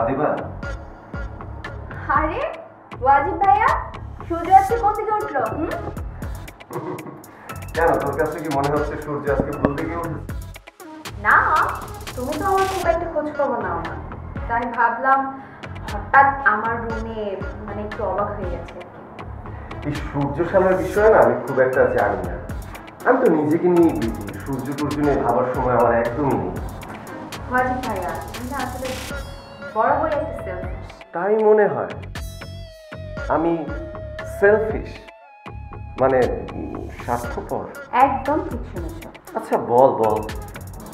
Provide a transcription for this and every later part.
আদিবা, আরে ওয়াজিব ভাইয়া, সূর্য আজকে কোথা থেকে উঠলো? কেন তোর কাছে কি মনে হচ্ছে সূর্য আজকে ভুল থেকে উঠেছে? না, তুমি তো আমার খুব একটা খোঁজ খবর নাও না, তাই ভাবলাম হঠাৎ আমার রুমে মানে একটু অবাক হয়ে গেছে। এই সূর্য শালার বিষয়ে না আমি খুব একটা জানি না। আমি তো নিজেকে নিয়ে বিজি, সূর্য টুর্য নিয়ে ভাবার সময় আমার একদমই নেই। ওয়াজিব ভাইয়া, তুমি না আসলে বরাবরই একটা সেলফিশ। তাই মনে হয় আমি সেলফিশ, মানে স্বার্থপর? একদম ঠিক শুনেছ। আচ্ছা বল বল,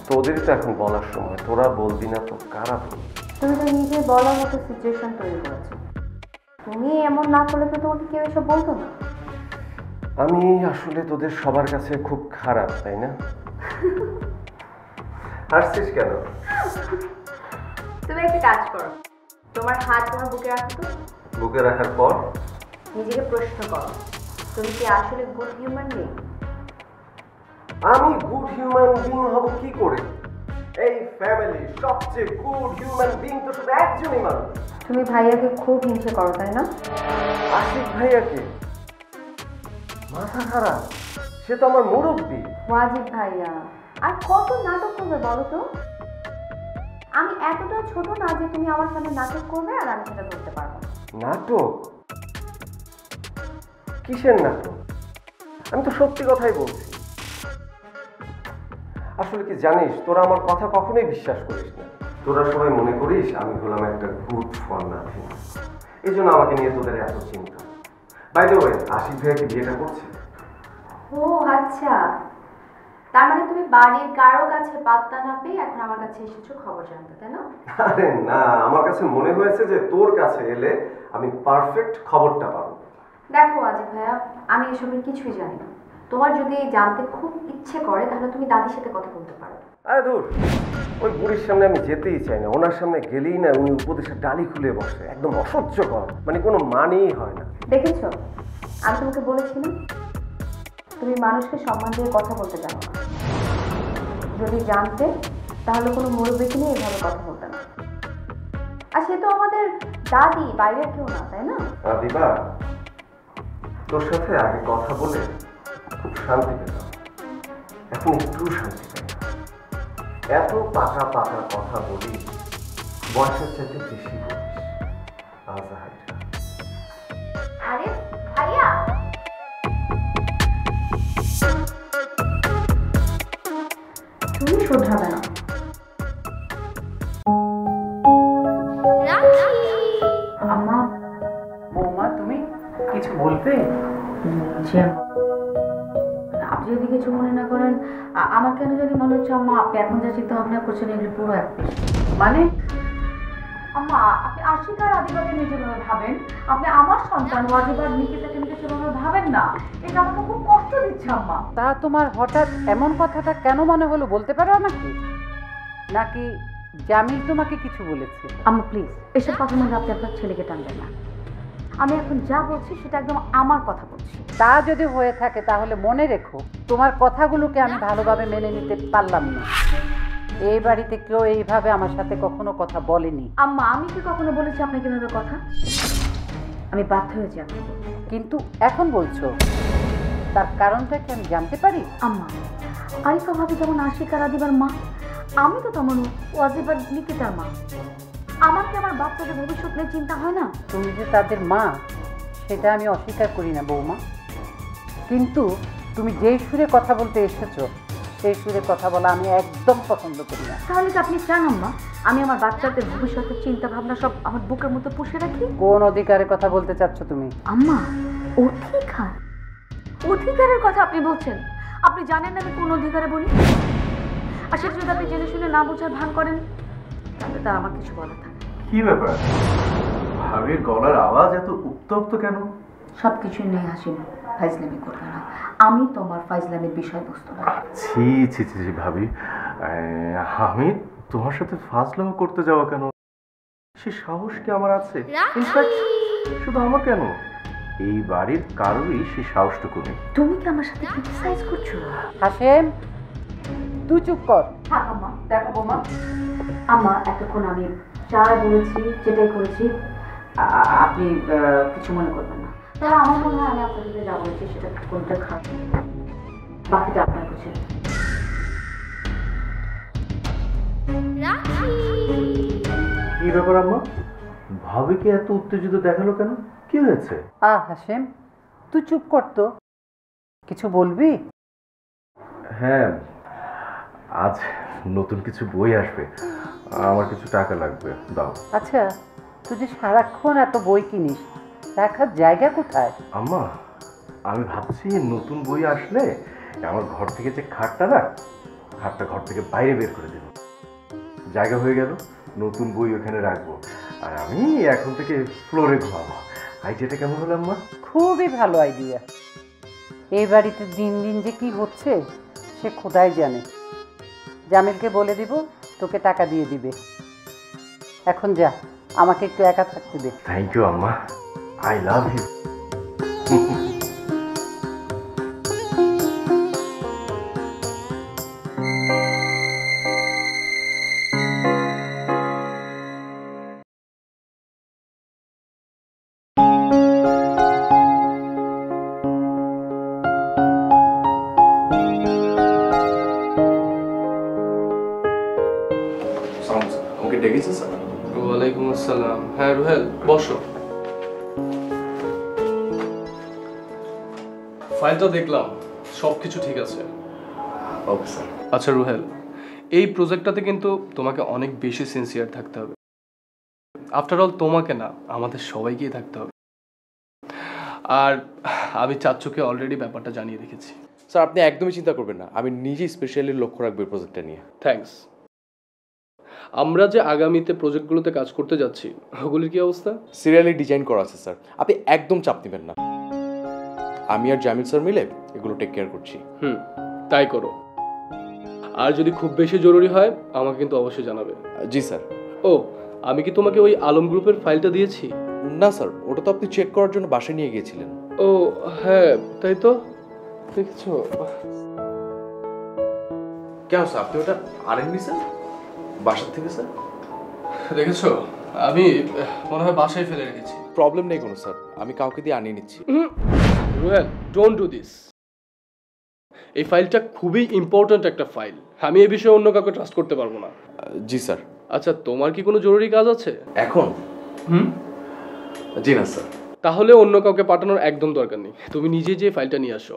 তোদেরই তো এখন বলার সময়, তোরা বলবি না তো কারা বলবি? তুমি তো নিজে বলার মতো সিচুয়েশন তৈরি করেছো। তুমি এমন না করলে তো তোমাকে কেউ এসব বলতো না। আমি আসলে তোদের সবার কাছে খুব খারাপ, তাই না? হাসছিস কেন? তুমি একটা কাজ করো, তোমার হাত তোমার বুকে রাখো তো। বুকে রাখার পর নিজেকে প্রশ্ন করো, তুমি কি আসলে গুড হিউম্যান বিং? আমি গুড হিউম্যান বিং হব কি করে? এই ফ্যামিলি সবচেয়ে গুড হিউম্যান বিং তো শুধু একজনই মানুষ। তুমি ভাইয়াকে খুব হিংসে করো, তাই না? আশিক ভাইয়াকে? মাথা খারাপ, সে তো আমার মুরব্বী। ওয়াজিব ভাইয়া, আর কত নাটক করবে বলো তো? আমি এতটা ছোট না যে তুমি আমার সামনে নাটক করবে আর আমি সেটা করতে পারবো না। নাটক? কিসের নাটক? আমি তো সত্যি কথাই বলছি। আসলে কি জানিস, তোরা আমার কথা কখনোই বিশ্বাস করিস না। তোরা সবাই মনে করিস আমি হলাম একটা গুড ফর নাথিং, এই জন্য আমাকে নিয়ে তোদের এত চিন্তা। বাই দ্য ওয়ে, আশিক ভাইয়া কি বিয়েটা করছে? ও আচ্ছা, তার মানে তুমি বাড়ির কারো কাছে পাত্তা না পেয়ে এখন আমার কাছে এসেছো খবর জানতে, তাই না? আরে না, আমার কাছে মনে হয়েছে যে তোর কাছে এলে আমি পারফেক্ট খবরটা পাবো। দেখো আজিব ভাইয়া, আমি এসবের কিছুই জানি না। তোমার যদি জানতে খুব ইচ্ছে করে তাহলে তুমি দাদির সাথে কথা বলতে পারো। আরে দূর, ওই বুড়ির সামনে আমি যেতেই চাই না। ওনার সামনে গেলেই না উনি উপদেশের ডালি খুলে বসে, একদম অসহ্যকর, মানে কোনো মানেই হয় না। দেখেছো, আমি তোমাকে বলেছিলাম তুমি মানুষকে সম্মান দিয়ে কথা বলতে জানো না। যদি জানতে তাহলে কোনো মুরব্বীকে নিয়ে এভাবে কথা বলতে না। আর সে তো আমাদের দাদি, বাইরের কেউ না, তাই না? দিবা, তোর সাথে আগে কথা বলে খুব শান্তি পেতাম, এখন একটু শান্তি পাই না। এত পাকা পাকা কথা বলি, বয়সের চাইতে বেশি বলিস। আজাহাইরা। আরে ভাইয়া, তুমি শোধরাবে না। আম্মা, বৌমা তুমি কিছু বলতে? আপনি যদি কিছু মনে না করেন, আমার কেন যদি মনে হচ্ছে আম্মা আপনি এখন যা চিন্তা ভাবনা করছেন এগুলো পুরো এক মানে আম্মা, আপনি আশিক আর আদিবাকে নিয়ে যেভাবে ভাবেন, আপনি আমার সন্তান ওয়াজিব আর নিকিতাকে নিয়ে সেভাবে ভাবেন না। এটা আমাকে খুব কষ্ট দিচ্ছে আম্মা। তা তোমার হঠাৎ এমন কথাটা কেন মনে হলো বলতে পারো আমাকে? নাকি জামিল তোমাকে কিছু বলেছে? আম্মা প্লিজ, এসব কথার মধ্যে আপনি আপনার ছেলেকে টানবেন না। আমি এখন যা বলছি সেটা একদম আমার কথা বলছি। তা যদি হয়ে থাকে তাহলে মনে রেখো, তোমার কথাগুলোকে আমি ভালোভাবে মেনে নিতে পারলাম না। এই বাড়িতে কেউ এইভাবে আমার সাথে কখনো কথা বলেনি। আম্মা, আমি কি কখনো বলেছি আপনাকে এভাবে কথা? আমি বাধ্য হয়েছি আপনি। কিন্তু এখন বলছো, তার কারণটা কি আমি জানতে পারি? আম্মা, আরিফা ভাবি যেমন আশিক আর আদিবার মা, আমি তো তেমন ওয়াজিব আর নিকিতার মা। আমার কি আমার বাচ্চাদের ভবিষ্যৎ নিয়ে চিন্তা হয় না? তুমি যে তাদের মা সেটা আমি অস্বীকার করি না বৌমা, কিন্তু তুমি যেই সুরে কথা বলতে এসেছো সেই সুরে কথা বলা আমি একদম পছন্দ করি না। তাহলে কি আপনি চান আম্মা আমি আমার বাচ্চাদের ভবিষ্যতের চিন্তা ভাবনা সব আমার বুকের মধ্যে পুষে রাখি? কোন অধিকারে কথা বলতে চাচ্ছ তুমি? আম্মা, অধিকার? অধিকারের কথা আপনি বলছেন? আপনি জানেন না আমি কোন অধিকারে বলি? আর সেটা যদি আপনি জেনে শুনে না বোঝার ভান করেন তাহলে তার আমার কিছু বলার থাকে। কি ব্যাপার, ভাবির গলার আওয়াজ এত উত্তপ্ত কেন? সবকিছু নিয়ে হাসি না, ফাইজলামি করবে না। আমি তোমার ফাইজলামির বিষয়বস্তু না। ছি ছি ছি ছি ভাবি, আমি তোমার সাথে ফাজলামো করতে যাওয়া কেন? সে সাহস কি আমার আছে? ইনফ্যাক্ট শুধু আমার কেন, এই বাড়ির কারোরই সে সাহসটুকু নেই। তুমি কি আমার সাথে ক্রিটিসাইজ করছো? হাসেম, তুই চুপ কর। হ্যাঁ আম্মা, দেখো বৌমা, আম্মা এতক্ষণ আমি যা বলেছি যেটাই করেছি আপনি কিছু মনে করবেন না। তাহলে আমার মনে হয় আমি আপনাদের যা বলেছি সেটা কোনটা খারাপ, বাকিটা আপনার কাছে। কি ব্যাপার আম্মা, ভাবিকে এত উত্তেজিত দেখালো কেন? কি হয়েছে? হাসেম, তুই চুপ কর তো, কিছু বলবি? হ্যাঁ, আজ নতুন কিছু বই আসবে, আমার কিছু টাকা লাগবে, দাও। আচ্ছা, তুই যে সারাক্ষণ এত বই কিনিস, রাখার জায়গা কোথায়? আম্মা, আমি ভাবছি নতুন বই আসলে আমার ঘর থেকে যে খাটটা না, খাটটা ঘর থেকে বাইরে বের করে দেব, জায়গা হয়ে গেল, নতুন বই ওখানে রাখবো, আর আমি এখন থেকে ফ্লোরে ঘুমাবো। আইডিয়াটা কেমন হলো আম্মা? খুবই ভালো আইডিয়া। এই বাড়িতে দিন দিন যে কি হচ্ছে সে খোদাই জানে। জামিলকে বলে দিব, তোকে টাকা দিয়ে দিবে। এখন যা, আমাকে একটু একা থাকতে দে। থ্যাংক ইউ আম্মা, আই লাভ ইউ। আমাকে ডেকেছে স্যার? ওয়ালাইকুম আসসালাম। হ্যাঁ রুহেল, বসো। ফাইলটা দেখলাম, সব কিছু ঠিক আছে। Okay sir. আচ্ছা রুহেল, এই প্রজেক্টটাতে কিন্তু তোমাকে অনেক বেশি সিনসিয়ার থাকতে হবে। আফটার অল তোমাকে না, আমাদের সবাইকেই থাকতে হবে। আর আমি চাচ্চুকে অলরেডি ব্যাপারটা জানিয়ে রেখেছি। স্যার, আপনি একদমই চিন্তা করবেন না, আমি নিজেই স্পেশালি লক্ষ্য রাখবো এই প্রজেক্টটা নিয়ে। থ্যাঙ্কস। আমরা যে আগামীতে প্রজেক্টগুলোতে কাজ করতে যাচ্ছি, ওগুলির কি অবস্থা? সিরিয়ালি ডিজাইন করা আছে স্যার, আপনি একদম চাপ নেবেন না। আমি আর জামিল স্যার মিলে এগুলো টেক কেয়ার করছি। তাই করো। আর যদি খুব বেশি জরুরি হয় আমাকে কিন্তু অবশ্যই জানাবে। জি স্যার। ও, আমি কি তোমাকে ওই আলম গ্রুপের ফাইলটা দিয়েছি? না স্যার, ওটা তো আপনি চেক করার জন্য বাসায় নিয়ে গিয়েছিলেন। ও হ্যাঁ, তাই তো। দেখছো? কেন স্যার, আপনি ওটা আনেননি স্যার বাসার থেকে? স্যার দেখেছো, আমি মনে হয় বাসায় ফেলে রেখেছি। প্রবলেম নেই কোনো স্যার, আমি কাউকে দিয়ে আনিয়ে নিচ্ছি। রুহেল, ডোন্ট ডু দিস। এই ফাইলটা খুবই ইম্পর্ট্যান্ট একটা ফাইল। আমি এই বিষয়ে অন্য কাউকে ট্রাস্ট করতে পারবো না। জি স্যার। আচ্ছা, তোমার কি কোনো জরুরি কাজ আছে এখন? জি না স্যার। তাহলে অন্য কাউকে পাঠানোর একদম দরকার নেই, তুমি নিজে যে ফাইলটা নিয়ে আসো।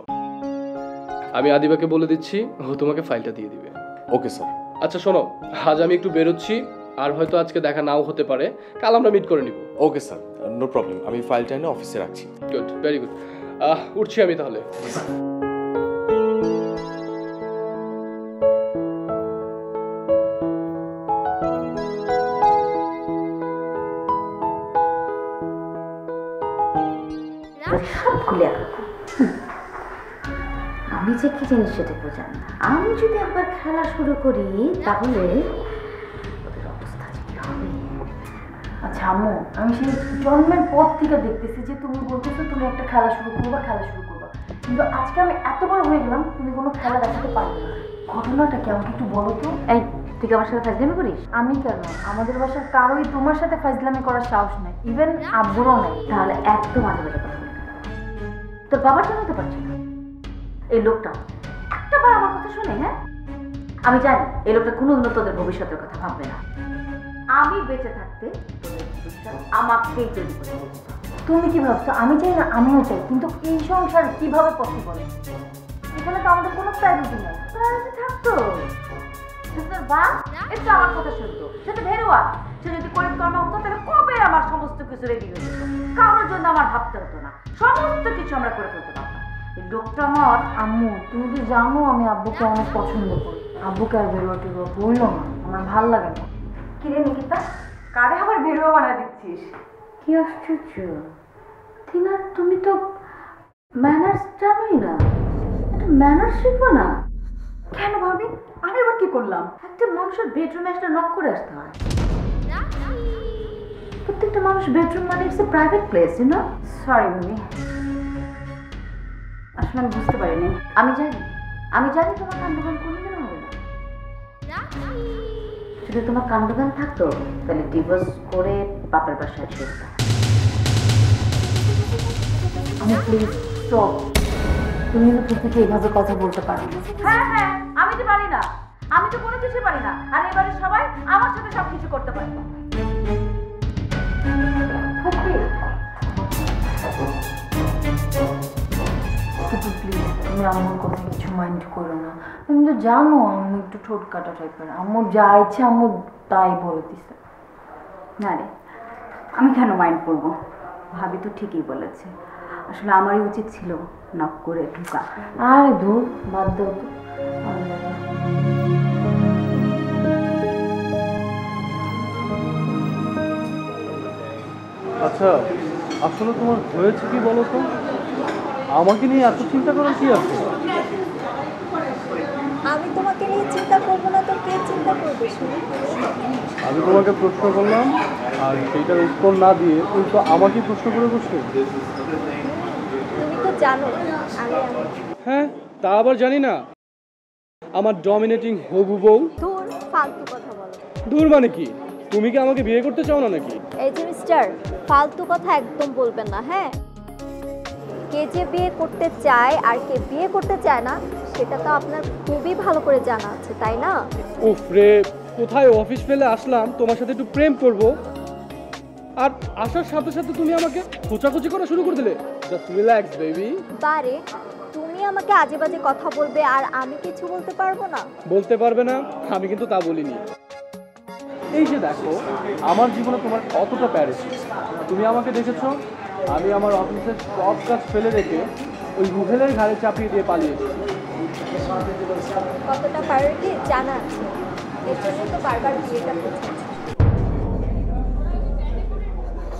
আমি আদিবাকে বলে দিচ্ছি, ও তোমাকে ফাইলটা দিয়ে দিবে। Okay sir. আচ্ছা শোনো, আজ আমি একটু বেরোচ্ছি, আর হয়তো আজকে দেখা নাও হতে পারে, কাল আমরা মিট করে নিব। ওকে স্যার, নো প্রবলেম, আমি ফাইলটা এনে অফিসে রাখছি। Good, very good. উঠছি আমি তাহলে। সবগুলো একরকম। আমি যে কি জিনিস সেটা বোঝান না। আমি যদি একবার খেলা শুরু করি তাহলে ওদের অবস্থা যে কি হবে। আচ্ছা আম্মু, আমি সেই জন্মের পর থেকে দেখতেছি যে তুমি বলতেছো তুমি একটা খেলা শুরু করবা, কিন্তু আজকে আমি এত বড় হয়ে গেলাম, তুমি কোনো খেলা দেখাতে পারবে না। ঘটনাটা কি আমাকে একটু বলো তো। এই, তুই কি আমার সাথে ফাজলামি করিস? আমি কেন, আমাদের বাসার কারোই তোমার সাথে ফাজলামি করার সাহস নাই, ইভেন আব্বুরও নাই। তাহলে একদম আজে বাজে কথা বলবি না। তোর বাবার জন্য তো পারছি না। এই লোকটা একটা বার আমার কথা শুনে, হ্যাঁ, আমি জানি এই লোকটা কোনোদিনও তোদের ভবিষ্যতের কথা ভাববে না। আমি বেঁচে থাকতে তোদের ভবিষ্যৎ আমাকেই তৈরি করে দিতে হবে। তুমি কি ভাবছো? আমি চাই না, আমিও চাই, কিন্তু এই সংসার কিভাবে পসিবল? এখানে তো আমাদের কোনো প্রাইভেসি নেই। প্রাইভেসি থাকতো, তোর বাপ একটু আমার কথা শুনতো। সে তো ভেরুয়া, সে যদি পরিকর্মা হতো তাহলে কবে আমার সমস্ত কিছু রেডি হয়ে যেত। কারোর জন্য আমার ভাবতে হতো না, সমস্ত কিছু আমরা করে ফেলতে পারতাম। এই লোকটা আমার আম্মু, তুমি তো জানো আমি আব্বুকে অনেক পছন্দ করি। আব্বুকে আর বেরোয়া টেরোয়া বললো না, আমার ভাল লাগে না। কিরে নিকিতা, কারে আবার ভেরুয়া বানায় দিচ্ছিস? কি আশ্চর্য, টিনা, তুমি তো ম্যানার্স জানোই না, একটা ম্যানার্স শিখবো না? কেন ভাবি, আমি এবার কি করলাম? একটা মানুষের বেডরুমে একটা নক করে আসতে হয়। প্রত্যেকটা মানুষ বেডরুম মানে it's a private place, you know. Sorry ভাবি, আসলে আমি বুঝতে পারিনি। আমি জানি তোমার কান্ডকান কোনোদিনও হবে না। যদি তোমার কাণ্ডজ্ঞান থাকতো তাহলে ডিভোর্স করে বাপের বাসায় চলে যেতাম। আমি প্লিজ স্টপ। তুমি কিন্তু ফুপিকে এইভাবে কথা বলতে পারো না। হ্যাঁ হ্যাঁ, আমি তো পারি না, আমি তো কোনো কিছু পারি না, আর এবারে সবাই আমার সাথে সবকিছু করতে পারে। ফুপি প্লিজ, তুমি আম্মুর কথা কিছু মাইন্ড করো না। তুমি তো জানো আম্মু একটু ঠোঁট কাটা টাইপের, আম্মু যা ইচ্ছে আম্মু তাই বলে দিছে। না রে, আমি কেন মাইন্ড করবো? ভাবি তো ঠিকই বলেছে, আসলে আমারই উচিত ছিল নক করে ঢুকা। আরে ধুর, বাদ দাও তো। আচ্ছা, আসলে তোমার হয়েছে কি বলো তো? আমাকে নিয়ে এত চিন্তা করার কি আছে? আমি তোমাকে নিয়ে চিন্তা করবো না তো কে চিন্তা করবে শুনি? আমি তোমাকে প্রশ্ন করলাম আর সেইটার উত্তর না দিয়ে উল্টো আমাকে প্রশ্ন করে বসছো। তুমি তো জানো আমি হ্যাঁ, তা আবার জানি না। আমার ডমিনেটিং হবু বউ। দূর ফালতু কথা বলো। দূর মানে কি? তুমি কি আমাকে বিয়ে করতে চাও না নাকি? এই যে মিস্টার, ফালতু কথা একদম বলবেন না, হ্যাঁ? কে যে বিয়ে করতে চায় আর কে বিয়ে করতে চায় না সেটা তো আপনার খুবই ভালো করে জানা আছে, তাই না? উফ রে, কোথায় অফিস ফেলে আসলাম তোমার সাথে একটু প্রেম করব, আর আসার সাথে সাথে তুমি আমাকে খোঁচাখুচি করা শুরু করে দিলে। Just relax baby. বারে, তুমি আমাকে আজে বাজে কথা বলবে আর আমি কিছু বলতে পারবো না? বলতে পারবে না? আমি কিন্তু তা বলিনি। এই যে দেখো, আমার জীবনে তোমার কতটা প্যারেছি। তুমি আমাকে দেখেছো, আমি আমার অফিসের সব কাজ ফেলে রেখে ওই রুহেলের ঘাড়ে চাপিয়ে দিয়ে পালিয়েছি। কতটা প্রায়োরিটি জানা আছে, এর জন্যই তো বারবার বিয়েটা করছি।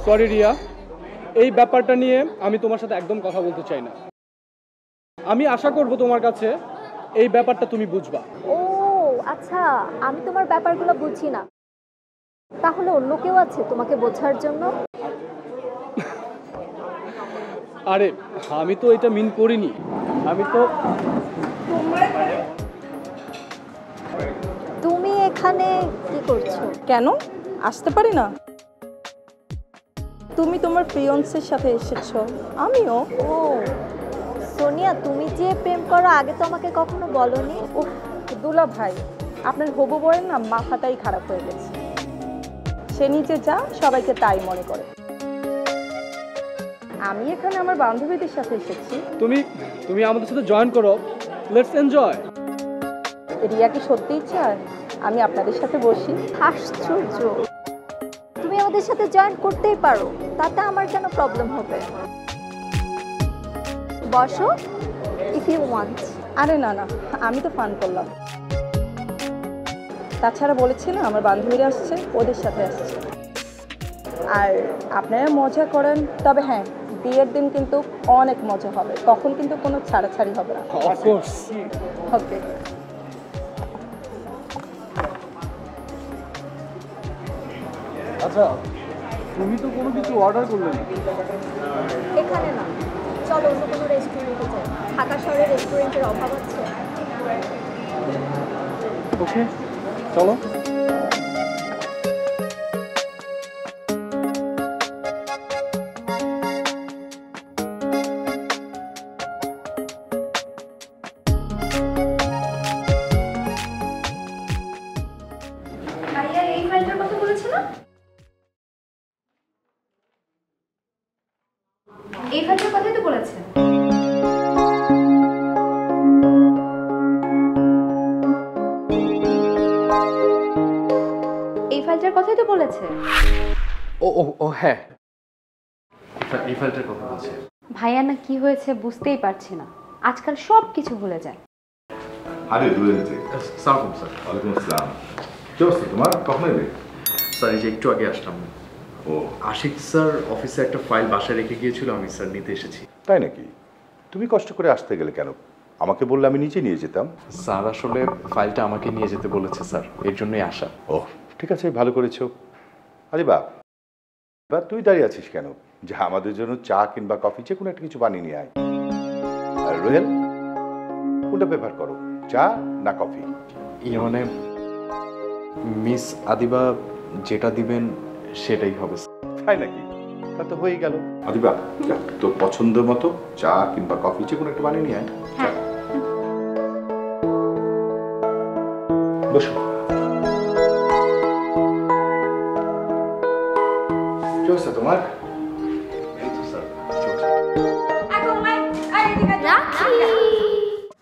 সরি রিয়া, এই ব্যাপারটা নিয়ে আমি তোমার সাথে একদম কথা বলতে চাই না। আমি আশা করব তোমার কাছে এই ব্যাপারটা তুমি বুঝবা। ও আচ্ছা, আমি তোমার ব্যাপারগুলো বুঝি না, তাহলে অন্য কেউ আছে তোমাকে বোঝার জন্য? আরে আমি তো এটা মিন করিনি, আমি তো। তুমি এখানে কি করছো? কেন আসতে পারি না? তুমি তোমার ফিয়ন্সের সাথে এসেছো, আমিও। ও সোনিয়া, তুমি যে প্রেম করো আগে তো আমাকে কখনো বলোনি। উফ দুলা ভাই, আপনার হবু বউয়ের না মাথাটাই খারাপ হয়ে গেছে। সে নিজে যা সবাইকে তাই মনে করে। আমি এখানে আমার বান্ধবীদের সাথে এসেছি। তুমি আমাদের সাথে জয়েন করো, লেটস এনজয়। রিয়া কি সত্যিই চায় আমি আপনাদের সাথে বসি? আশ্চর্য, তুমি আমাদের সাথে জয়েন করতেই পারো, তাতে আমার কেন প্রবলেম হবে? বসো ইফ ইউ ওয়ান্ট। আরে না না, আমি তো ফান করলাম। তাছাড়া বলেছি না আমার বান্ধবীরা আসছে, ওদের সাথে আসছে। আর আপনারা মজা করেন, তবে হ্যাঁ বিয়ের দিন কিন্তু অনেক মজা হবে, তখন কিন্তু কোনো ছাড়াছাড়ি হবে না। অফকোর্স। ওকে। আচ্ছা, তুমি তো কোনো কিছু অর্ডার করলে না। এখানে না, চলো অন্য কোনো রেস্টুরেন্টে যাই। ঢাকা শহরে রেস্টুরেন্টের অভাব আছে। ওকে চলো। ভাইয়া এই ফাইলটার কথা বলেছে না? এই ফাইলটার কথাই তো বলেছে। এই ফাইলটার কথাই তো বলেছে। ও ও ও হ্যাঁ, এই ফাইলটার কথা বলছি। ভাইয়া না কি হয়েছে বুঝতেই পারছি না, আজকাল সব কিছু ভুলে যায়। আরে দুয়েন্তে সালাম স্যার। ওয়ালাইকুম আসসালাম। কি অবস্থা তোমার? কখন এলে? স্যার এই যে একটু আগে আসলাম। ও আশিক স্যার অফিসে একটা ফাইল বাসায় রেখে গিয়েছিল, আমি স্যার নিতে এসেছি। তাই নাকি? তুমি কষ্ট করে আসতে গেলে কেন? আমাকে বললে আমি নিচে নিয়ে যেতাম। স্যার আসলে ফাইলটা আমাকে নিয়ে যেতে বলেছে স্যার, এর জন্যই আসা। ও ঠিক আছে, ভালো করেছো। আরে বা তুই দাঁড়িয়ে আছিস কেন? যা আমাদের জন্য চা কিংবা কফি যে কোনো একটা কিছু বানিয়ে নিয়ে আয়। আর রোহেল, কোনটা প্রেফার করো, চা না কফি? ইয়ে মানে মিস আদিবা যেটা দিবেন সেটাই হবে। তাই নাকি? তা তো হয়েই গেল। আদিবা, যা, তোর পছন্দ মতো চা কিংবা কফি যে কোনো একটা বানিয়ে নিয়ে আয়। হ্যাঁ। বসো। চলছে তোমার? এই তো স্যার চলছে।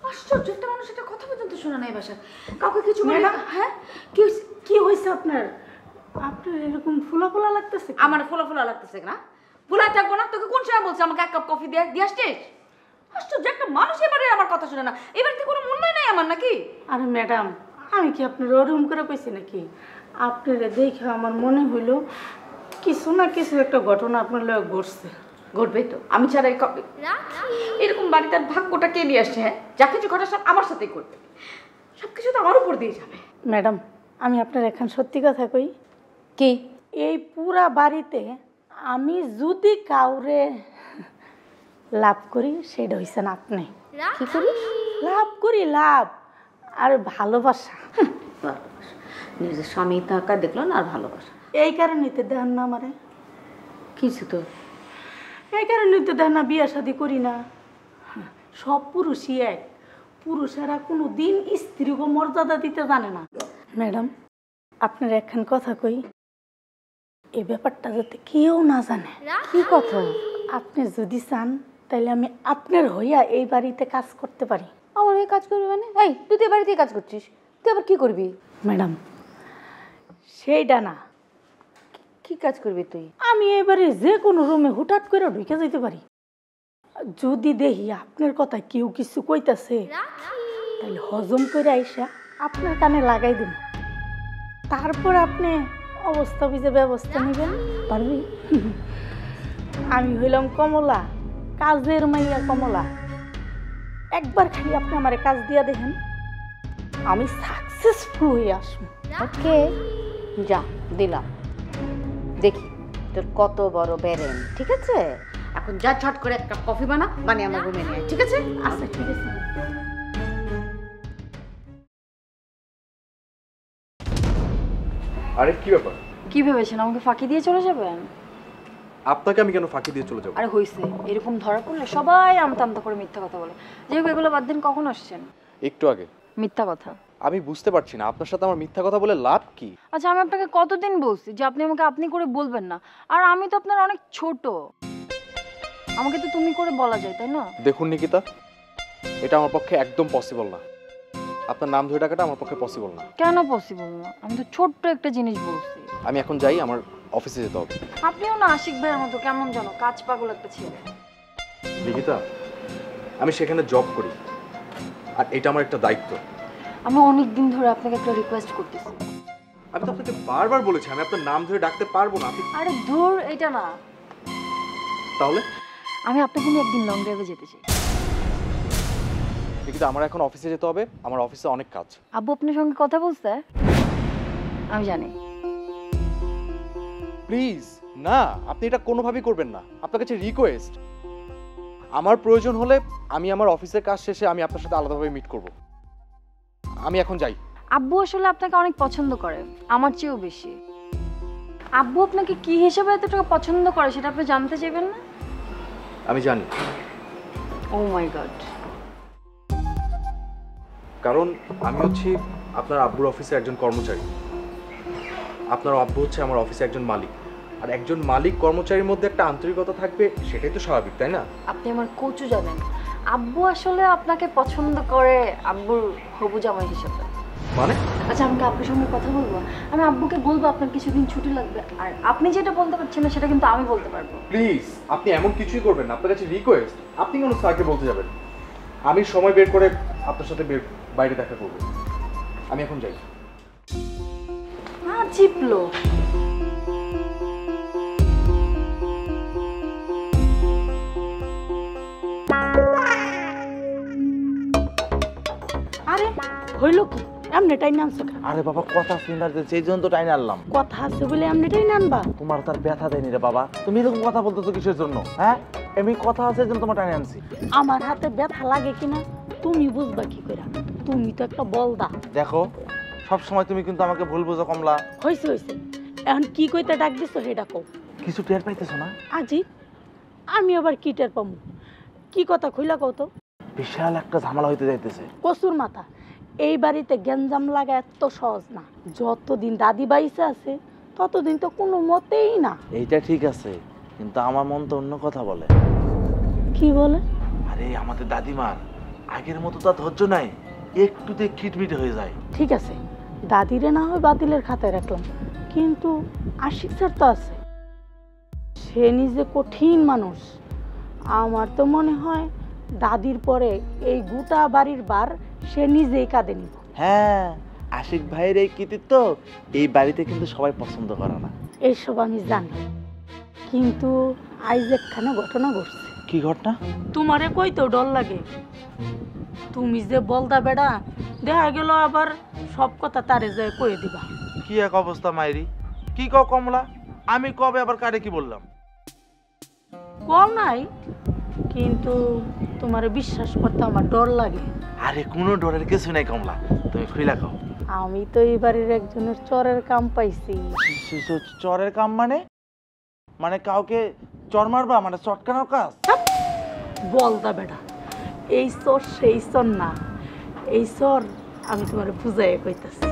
আশ্চর্য, একটা মানুষ একটা কথা পর্যন্ত শোনা নাই বাসা, কাউকে কিছু বলে না। হ্যাঁ, কি হয়েছে আপনার? আপনার এরকম ফোলা ফোলা লাগতেছে? আমার ফোলা ফোলা লাগতেছে না? ফোলা থাকবো না? তোকে কোন সময় বলছে আমাকে এক কাপ কফি দিয়ে আসছিস? আশ্চর্য, একটা মানুষ এবারে আমার কথা শুনে না। এবার কি কোনো মূল্য নাই আমার নাকি? আরে ম্যাডাম, আমি কি আপনার ওরকম করে কইছি নাকি? আপনারা দেখে আমার মনে হইলো কিছু না কিছু একটা ঘটনা আপনার লগে ঘটছে। ঘটবেই তো, আমি ছাড়া এরকম বাড়িতে ভাগ্যটা কে নিয়ে আসছে? হ্যাঁ, যা কিছু ঘটা সব আমার সাথেই করবে, সব কিছু তো আমার উপর দিয়ে যাবে। ম্যাডাম, আমি আপনার এখন সত্যি কথা কই কি? এই পুরা বাড়িতে আমি যদি কাউরে লাভ করি সেটা হইছেন আপনি। কি করি? লাভ করি, লাভ আর ভালোবাসা। নিজের স্বামী থাকা দেখলো না আর ভালোবাসা, এই কারণে তো দেন না আমারে। কিছু তো এই কারণে তো দেন না বিয়ে শাদি করি না। সব পুরুষই এক, পুরুষেরা কোনো দিন স্ত্রীকে মর্যাদা দিতে জানে না। ম্যাডাম, আপনার একখান কথা কই, এই ব্যাপারটা যাতে কেউ না জানে। কি কথা? আপনি যদি চান তাহলে আমি আপনার হইয়া এই বাড়িতে কাজ করতে পারি। আমার এই কাজ করবি মানে? এই, তুই তো এই বাড়িতেই কাজ করছিস, তুই আবার কি করবি? ম্যাডাম, সেইটা না। কি কাজ করবি তুই? আমি এবারে যে কোনো রুমে হুটহাট করে ঢুকে যেতে পারি। যদি দেখি আপনার কথা কেউ কিছু কইতাছে তাহলে হজম করে আইসা আপনার কানে লাগাই দিন, তারপর আপনি অবস্থা বুঝে ব্যবস্থা নেবেন। পারবি? আমি হইলাম কমলা, কাজের মাইয়া কমলা। একবার খালি আপনি আমারে কাজ দিয়া দেখেন, আমি সাকসেসফুল হয়ে আসবো। ওকে, যা দিলাম, দেখি তোর কত বড় বেরেন। ঠিক আছে, এখন যা ছট করে একটা কফি বানিয়ে আমার রুমে নিয়ে আয়, ঠিক আছে? আচ্ছা, ঠিক আছে। আরে কি ব্যাপার? কি ভেবেছেন আমাকে ফাঁকি দিয়ে চলে যাবেন? আপনাকে আমি কেন ফাঁকি দিয়ে চলে যাবো? আরে হইছে, এরকম ধরা পড়লে সবাই আমতা আমতা করে মিথ্যা কথা বলে। যাই হোক, এগুলো বাদ দিন, কখন আসছেন? একটু আগে। মিথ্যা কথা? আমি বুঝতে পারছি না আপনার সাথে আমার মিথ্যা কথা বলে লাভ কি? আচ্ছা, আমি আপনাকে কতদিন বলছি যে আপনি আমাকে আপনি করে বলবেন না, আর আমি তো আপনার অনেক ছোট, আমাকে তো তুমি করে বলা যায়, তাই না? দেখুন নিকিতা, এটা আমার পক্ষে একদম পসিবল না। আপনার নাম ধরে ডাকাটা আমার পক্ষে পসিবল না। কেন পসিবল না? আমি তো ছোট্ট একটা জিনিস বলছি। আমি এখন যাই, আমার অফিসে যেতে হবে। আপনিও না আশিক ভাইয়ের মতো কেমন জানো কাজ পাগল একটা ছেলে। নিকিতা, আমি সেখানে জব করি, আর এটা আমার একটা দায়িত্ব। আমি অনেক দিন ধরে আপনাকে একটা রিকোয়েস্ট করতেছি। আমি তো আপনাকে বারবার বলেছি আমি আপনার নাম ধরে ডাকতে পারবো না। আরে ধুর, এটা না। তাহলে আমি আপনাকে নিয়ে একদিন লং ড্রাইভে যেতে চাই। নিকিতা, আমার এখন অফিসে যেতে হবে, আমার অফিসে অনেক কাজ। আব্বু আপনার সঙ্গে কথা বলছে? আমি জানি। প্লিজ না, আপনি এটা কোনোভাবেই করবেন না। আপনার কাছে রিকোয়েস্ট, আমার প্রয়োজন হলে আমি আমার অফিসের কাজ শেষে আমি আপনার সাথে আলাদাভাবে মিট করব। আমি এখন যাই। আব্বু আসলে আপনাকে অনেক পছন্দ করে, আমার চেয়েও বেশি। আব্বু আপনাকে কি হিসেবে এতটা পছন্দ করে সেটা আপনি জানতে চাইবেন না? আমি জানি। ও মাই গড। কারণ আমি হচ্ছি আপনার আব্বুর অফিসে একজন কর্মচারী, আপনার আব্বু হচ্ছে আমার অফিসে একজন মালিক, আর একজন মালিক কর্মচারীর মধ্যে একটা আন্তরিকতা থাকবে, সেটাই তো স্বাভাবিক, তাই না? আপনি আমার কোচও জানেন, আব্বু আসলে আপনাকে পছন্দ করে আব্বুর হবু জামাই হিসেবে। মানে? আচ্ছা, আমাকে আব্বুর সঙ্গে কথা বলবো, আমি আব্বুকে বলবো আপনার কিছুদিন ছুটি লাগবে, আর আপনি যেটা বলতে পারছেন না সেটা কিন্তু আমি বলতে পারবো। প্লিজ, আপনি এমন কিছুই করবেন না। আপনার কাছে রিকোয়েস্ট, আপনি কোনো স্যারকে বলতে যাবেন। আমি সময় বের করে আপনার সাথে বাইরে দেখা করব। আমি এখন যাই। চিপলো। আরে হইল কি? এমনিটাই নামছো? আরে বাবা, কথা শুনতে সেই জন্য তো টাইনে আনলাম। কথা আছে বলে এমনিটাই নানবা? তোমার তার ব্যথা দেয়নি রে বাবা, তুমি এরকম কথা বলতেছো কিসের জন্য? হ্যাঁ, এমনি কথা আছে জন্য তোমার টাইনে আনছি। আমার হাতে ব্যথা লাগে কিনা তুমি বুঝবা কি করে? তুমি তো একটা বলদা। দেখো, সব সময় তুমি কিন্তু আমাকে ভুল বোঝো কমলা। হয়েছে হয়েছে, এখন কি কইতে ডাক দিছো সেটা কও। কিছু টের পাইতেছো না? আজি আমি আবার কি টের পামু? কি কথা খুইলা কও তো। বিশাল একটা ঝামেলা হইতে যাইতেছে। কসুর মাথা, এই বাড়িতে গ্যাঞ্জাম লাগা এত সহজ না। যতদিন দাদি বাইসে আছে ততদিন তো কোনো মতেই না। এইটা ঠিক আছে, কিন্তু আমার মন তো অন্য কথা বলে। কি বলে? আরে আমাদের দাদিমার আগের মতো তো ধৈর্য নাই, একটুতে খিটমিটে হয়ে যায়। ঠিক আছে, দাদিরে না হয় বাতিলের খাতায় রাখলাম, কিন্তু আশিক স্যার তো আছে, সে নিজে কঠিন মানুষ। আমার তো মনে হয় দাদির পরে এই গোটা বাড়ির বার সে নিজেই কাঁদে নিব। হ্যাঁ, আশিক ভাইয়ের এই কৃতিত্ব এই বাড়িতে কিন্তু সবাই পছন্দ করে না। এইসব আমি জানি, কিন্তু আজ একখানা ঘটনা ঘটছে। কি ঘটনা? তোমারে কই তো ডর লাগে, তুমি যে বলদা বেড়া, দেখা গেল আবার সব কথা তারে যায় কয়ে দিবা। কি এক অবস্থা মাইরি, কি কও কমলা? আমি কবে আবার কারে কি বললাম? কম নাই, কিন্তু তোমারে বিশ্বাস করতে আমার ডর লাগে। আরে কোনো ডরের কিছু নাই কমলা, তুমি খুইলা খাও। আমি তো এই বাড়ির একজনের চরের কাম পাইছি। চরের কাম মানে? মানে কাউকে চর মারবা, মানে চটকানোর কাজ? বলদা বেটা, এই চর সেই চর না, এই চর আমি তোমার বুঝাই কইতাছি।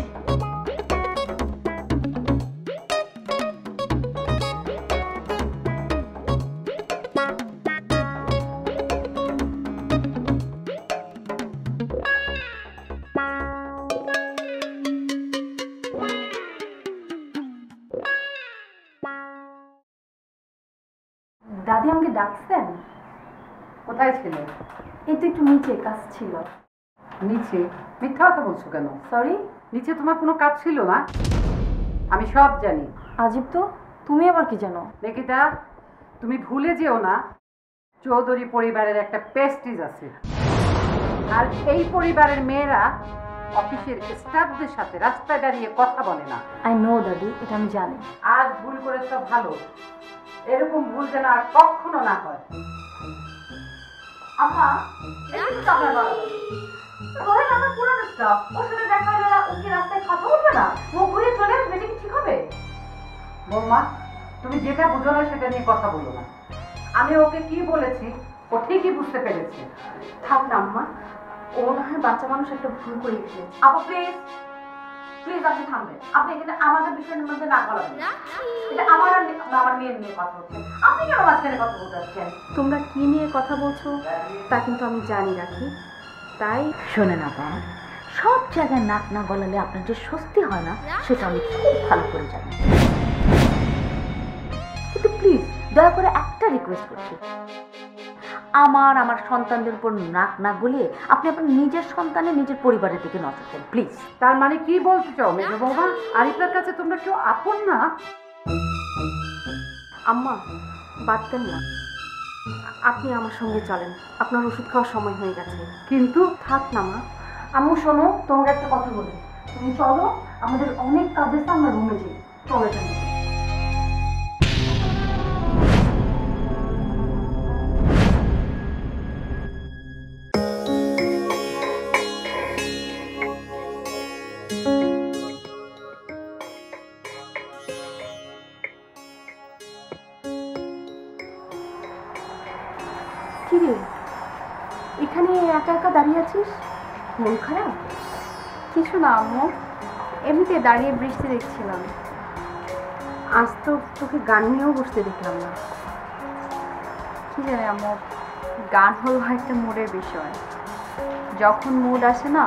দাদি আমাকে ডাকছেন? কোথায় ছিলে? এই তো একটু নিচে কাজ ছিল। নিচে? মিথ্যা কথা বলছো কেন? সরি, নিচে তোমার কোনো কাজ ছিল না? আমি সব জানি। আজিব তো, তুমি আবার কি জানো? নিকিতা, তুমি ভুলে যেও না চৌধুরী পরিবারের একটা প্রেস্টিজ আছে, আর এই পরিবারের মেয়েরা অফিসের স্টাফদের সাথে রাস্তায় দাঁড়িয়ে কথা বলে না। আই নো দাদি, এটা আমি জানি। আজ ভুল করেছ ভালো, এরকম ভুল যেন আর কখনো না হয়। আম্মা, এই তো আপনার বাবা। ধরেন আমার পুরানো স্টাফ, ওর সাথে দেখা হলে ও কি রাস্তায় কথা বলবে না? ও ঘুরে চলে আসবে, এটা কি ঠিক হবে? বৌমা, তুমি যেটা বুঝো না সেটা নিয়ে কথা বলো না। আমি ওকে কি বলেছি ও ঠিকই বুঝতে পেরেছে। থাক না আম্মা, ও না হয় বাচ্চা মানুষ একটা ভুল করে গেছে। আপু প্লিজ, প্লিজ আপনি থামবেন। আপনি এখানে আমাদের বিষয়ের মধ্যে না গলাবেন। এটা আমার আর আমার মেয়ের নিয়ে কথা হচ্ছে, আপনি কেন মাঝখানে কথা বলতে আসছেন? তোমরা কি নিয়ে কথা বলছো তা কিন্তু আমি জানি রাখি, তাই শোনে না বাবা, সব জায়গায় নাক না গলালে আপনার যে স্বস্তি হয় না সেটা আমি খুব ভালো করে জানি। কিন্তু প্লিজ দয়া করে একটা রিকোয়েস্ট করছি, আমার সন্তানদের উপর নাক না গলিয়ে আপনি আপনার নিজের সন্তানের নিজের পরিবারের দিকে নজর দেন প্লিজ। তার মানে কি বলতে চাও মেজো বৌমা? আরিফার কাছে তোমরা কেউ আপন না? আম্মা বাদ দেন না, আপনি আমার সঙ্গে চলেন, আপনার ওষুধ খাওয়ার সময় হয়ে গেছে। কিন্তু থাক না মা। আম্মু শোনো, তোমাকে একটা কথা বলি, তুমি চলো, আমাদের অনেক কাজ আছে, আমরা রুমে যাই। চলে যাই। কি রে, এখানে একা একা দাঁড়িয়ে আছিস? মন খারাপ? কিছু না আম্মু, এমনিতে দাঁড়িয়ে বৃষ্টি দেখছিলাম। আজ তো তোকে গান নিয়েও বসতে দেখলাম না। কি জানি আম্মু, গান হলো একটা মুডের বিষয়, যখন মুড আসে না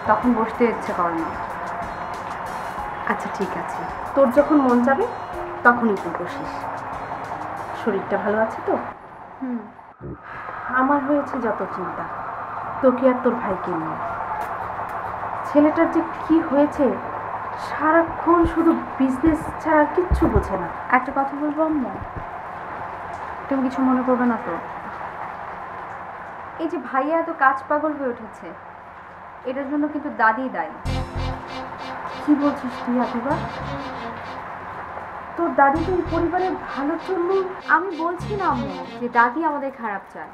তখন বসতে ইচ্ছে করে না। আচ্ছা ঠিক আছে, তোর যখন মন যাবে তখনই তুই বসিস। শরীরটা ভালো আছে তো? হুম। আমার হয়েছে যত চিন্তা তোকে আর তোর ভাইকে নিয়ে। ছেলেটার যে কি হয়েছে, সারাক্ষণ শুধু বিজনেস ছাড়া কিচ্ছু বোঝে না। একটা কথা বলবো আম্মু, তুমি কিছু মনে করবে না তো? এই যে ভাইয়া এত কাজ পাগল হয়ে উঠেছে, এটার জন্য কিন্তু দাদি দায়ী। কি বলছিস তুই আদিবা? তোর দাদি তো এই পরিবারের ভালো জন্য। আমি বলছি না আম্মু যে দাদি আমাদের খারাপ চায়,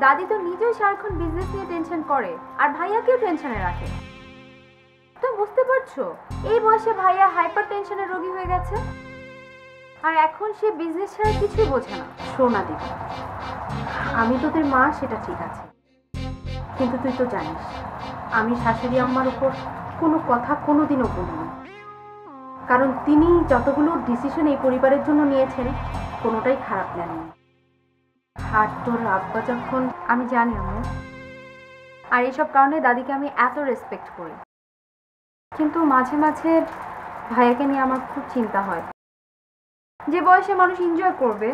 দাদি তো নিজেও সারাক্ষণ বিজনেস নিয়ে টেনশন করে আর ভাইয়াকেও টেনশনে রাখে। তুমি বুঝতে পারছো এই বয়সে ভাইয়া হাইপার টেনশনের রোগী হয়ে গেছে, আর এখন সে বিজনেস ছাড়া কিছুই বোঝে না। শোনা দিবি, আমি তোদের মা সেটা ঠিক আছে, কিন্তু তুই তো জানিস আমি শাশুড়ি আম্মার উপর কোনো কথা কোনোদিনও বলিনি, কারণ তিনি যতগুলো ডিসিশন এই পরিবারের জন্য নিয়েছেন কোনোটাই খারাপ নেননি। আর তোর আব্বা যখন, আমি জানি আম্মু, আর এইসব কারণে দাদিকে আমি এত রেসপেক্ট করি, কিন্তু মাঝে মাঝে ভাইয়াকে নিয়ে আমার খুব চিন্তা হয়। যে বয়সে মানুষ এনজয় করবে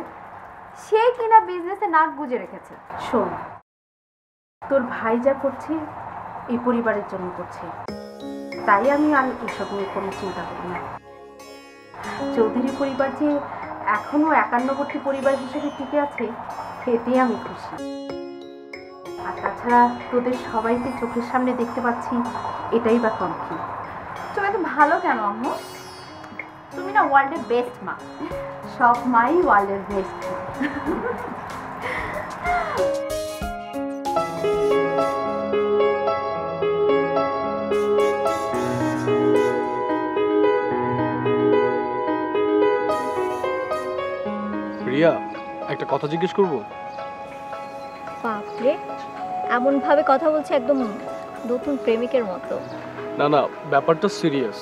সে কিনা বিজনেসে নাক গুজে রেখেছে। শোন, তোর ভাই যা করছে এই পরিবারের জন্য করছে, তাই আমি আর এসব নিয়ে কোনো চিন্তা করি না। চৌধুরী পরিবার যে এখনো 51বর্তী পরিবার হিসেবে টিকে আছে এতেই আমি খুশি। আর তাছাড়া তোদের সবাইকে চোখের সামনে দেখতে পাচ্ছি, এটাই বা কম কি। তুমি এত ভালো কেন আম্মু? তুমি না ওয়ার্ল্ডের বেস্ট মা। সব মাই ওয়ার্ল্ডের বেস্ট। রিয়া, একটা কথা জিজ্ঞেস করবো? বাপরে, এমন ভাবে কথা বলছে একদম নতুন প্রেমিকের মতো। না না, ব্যাপারটা সিরিয়াস।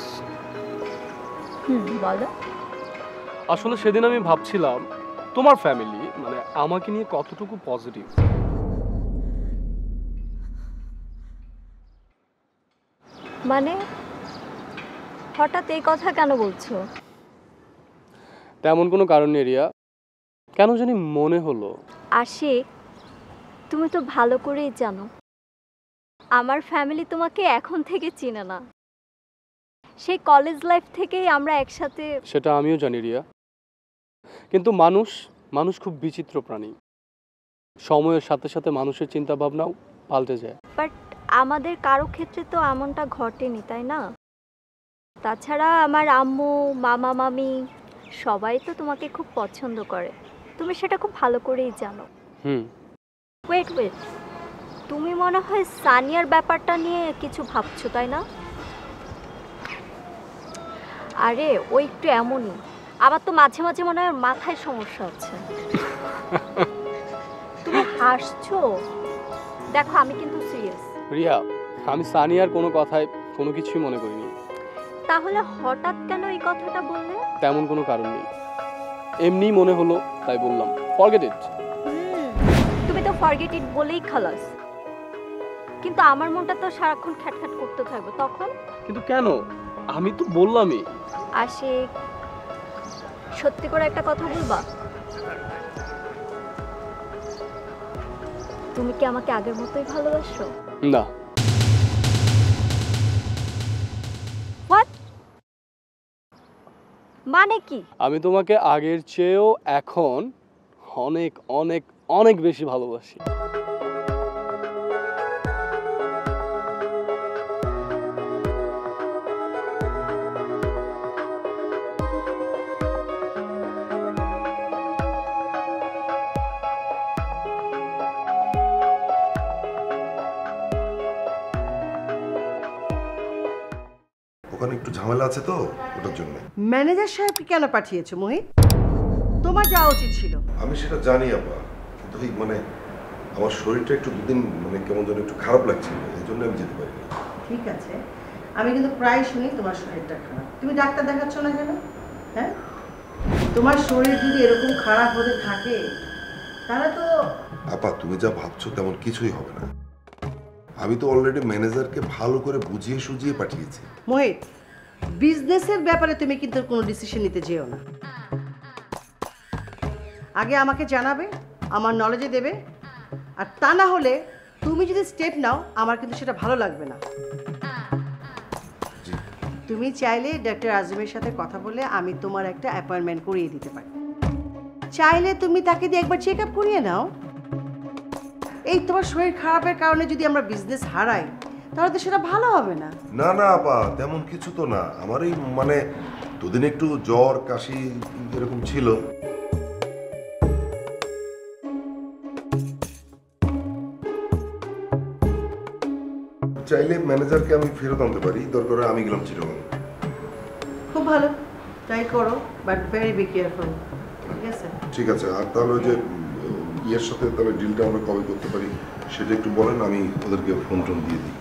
বলো। আসলে সেদিন আমি ভাবছিলাম তোমার ফ্যামিলি মানে আমাকে নিয়ে কতটুকু পজিটিভ। মানে হঠাৎ এই কথা কেন বলছো? তেমন কোনো কারণ নেই রিয়া, কেন জানি মনে হলো। আশিক, তুমি তো ভালো করেই জানো আমার ফ্যামিলি তোমাকে এখন থেকে চিনে না, সেই কলেজ লাইফ থেকেই আমরা একসাথে। সেটা আমিও জানি রিয়া, কিন্তু মানুষ খুব বিচিত্র প্রাণী, সময়ের সাথে সাথে মানুষের চিন্তা ভাবনাও পাল্টে যায়। বাট আমাদের কারো ক্ষেত্রে তো এমনটা ঘটেনি, তাই না? তাছাড়া আমার আম্মু, মামা, মামি সবাই তো তোমাকে খুব পছন্দ করে, তুমি সেটা খুব ভালো করেই জানো। ওয়েট, তুমি মনে হয় সানিয়ার ব্যাপারটা নিয়ে কিছু ভাবছো, তাই না? আরে ও একটু এমনই, আবার তো মাঝে মাঝে মনে হয় মাথায় সমস্যা আছে। তুমি হাসছো, দেখো আমি কিন্তু সিরিয়াস। রিয়া, আমি সানিয়ার কোনো কথায় কোনো কিছুই মনে করিনি। তাহলে হঠাৎ কেন এই কথাটা বললে? তেমন কোনো কারণ নেই, এমনি মনে হলো তাই বললাম। Forget it. তুমি তো ফরগেট ইট বলেই খালাস, কিন্তু আমার মনটা তো সারাক্ষণ খ্যাটখ্যাট করতে থাকবে তখন। কিন্তু কেন? আমি তো বললামই। আশিক, সত্যি করে একটা কথা বলবা? তুমি কি আমাকে আগের মতোই ভালোবাসো? না। হোয়াট? মানে কি? আমি তোমাকে আগের চেয়েও এখন অনেক অনেক অনেক বেশি ভালোবাসি। ওখানে একটু ঝামেলা আছে তো, ওটার জন্য। ম্যানেজার সাহেবকে কেন পাঠিয়েছো মোহিত? তোমার যাওয়া উচিত ছিল। আমি সেটা জানি আপা, কিন্তু এই মানে আমার শরীরটা একটু দুদিন মানে কেমন যেন একটু খারাপ লাগছিল, এই জন্য আমি যেতে পারিনি। ঠিক আছে, আমি কিন্তু প্রায় শুনি তোমার শরীরটা খারাপ, তুমি ডাক্তার দেখাচ্ছ না কেন? হ্যাঁ, তোমার শরীর যদি এরকম খারাপ হতে থাকে তাহলে তো। আপা, তুমি যা ভাবছো তেমন কিছুই হবে না। আমি তো অলরেডি ম্যানেজারকে ভালো করে বুঝিয়ে সুঝিয়ে পাঠিয়েছি। মোহিত, বিজনেসের ব্যাপারে তুমি কিন্তু কোনো ডিসিশন নিতে যেও না। আগে আমাকে জানাবে, আমার নলেজে দেবে, আর তা না হলে তুমি যদি স্টেপ নাও আমার কিন্তু সেটা ভালো লাগবে না। তুমি চাইলে ডক্টর আজমের সাথে কথা বলে আমি তোমার একটা অ্যাপয়েন্টমেন্ট করিয়ে দিতে পারি। চাইলে তুমি তাকে দিয়ে একবার চেক আপ করিয়ে নাও। এই তোমার শরীর খারাপের কারণে যদি আমরা বিজনেস হারাই তাহলে তো সেটা ভালো হবে না। না না আপা, তেমন কিছু তো না। আমার এই মানে দুদিন একটু জ্বর কাশি এরকম ছিল। চাইলে ম্যানেজারকে আমি ফেরত আনতে পারি, দরকার হয় আমি গেলাম চিটাগং। খুব ভালো, ট্রাই করো, বাট ভেরি বি কেয়ারফুল। ঠিক আছে, ঠিক আছে। আর তাহলে ওই যে ইয়ের সাথে তাহলে ডিলটা আমরা কবে করতে পারি সেটা একটু বলেন, আমি ওদেরকে ফোন টোন দিয়ে দিই।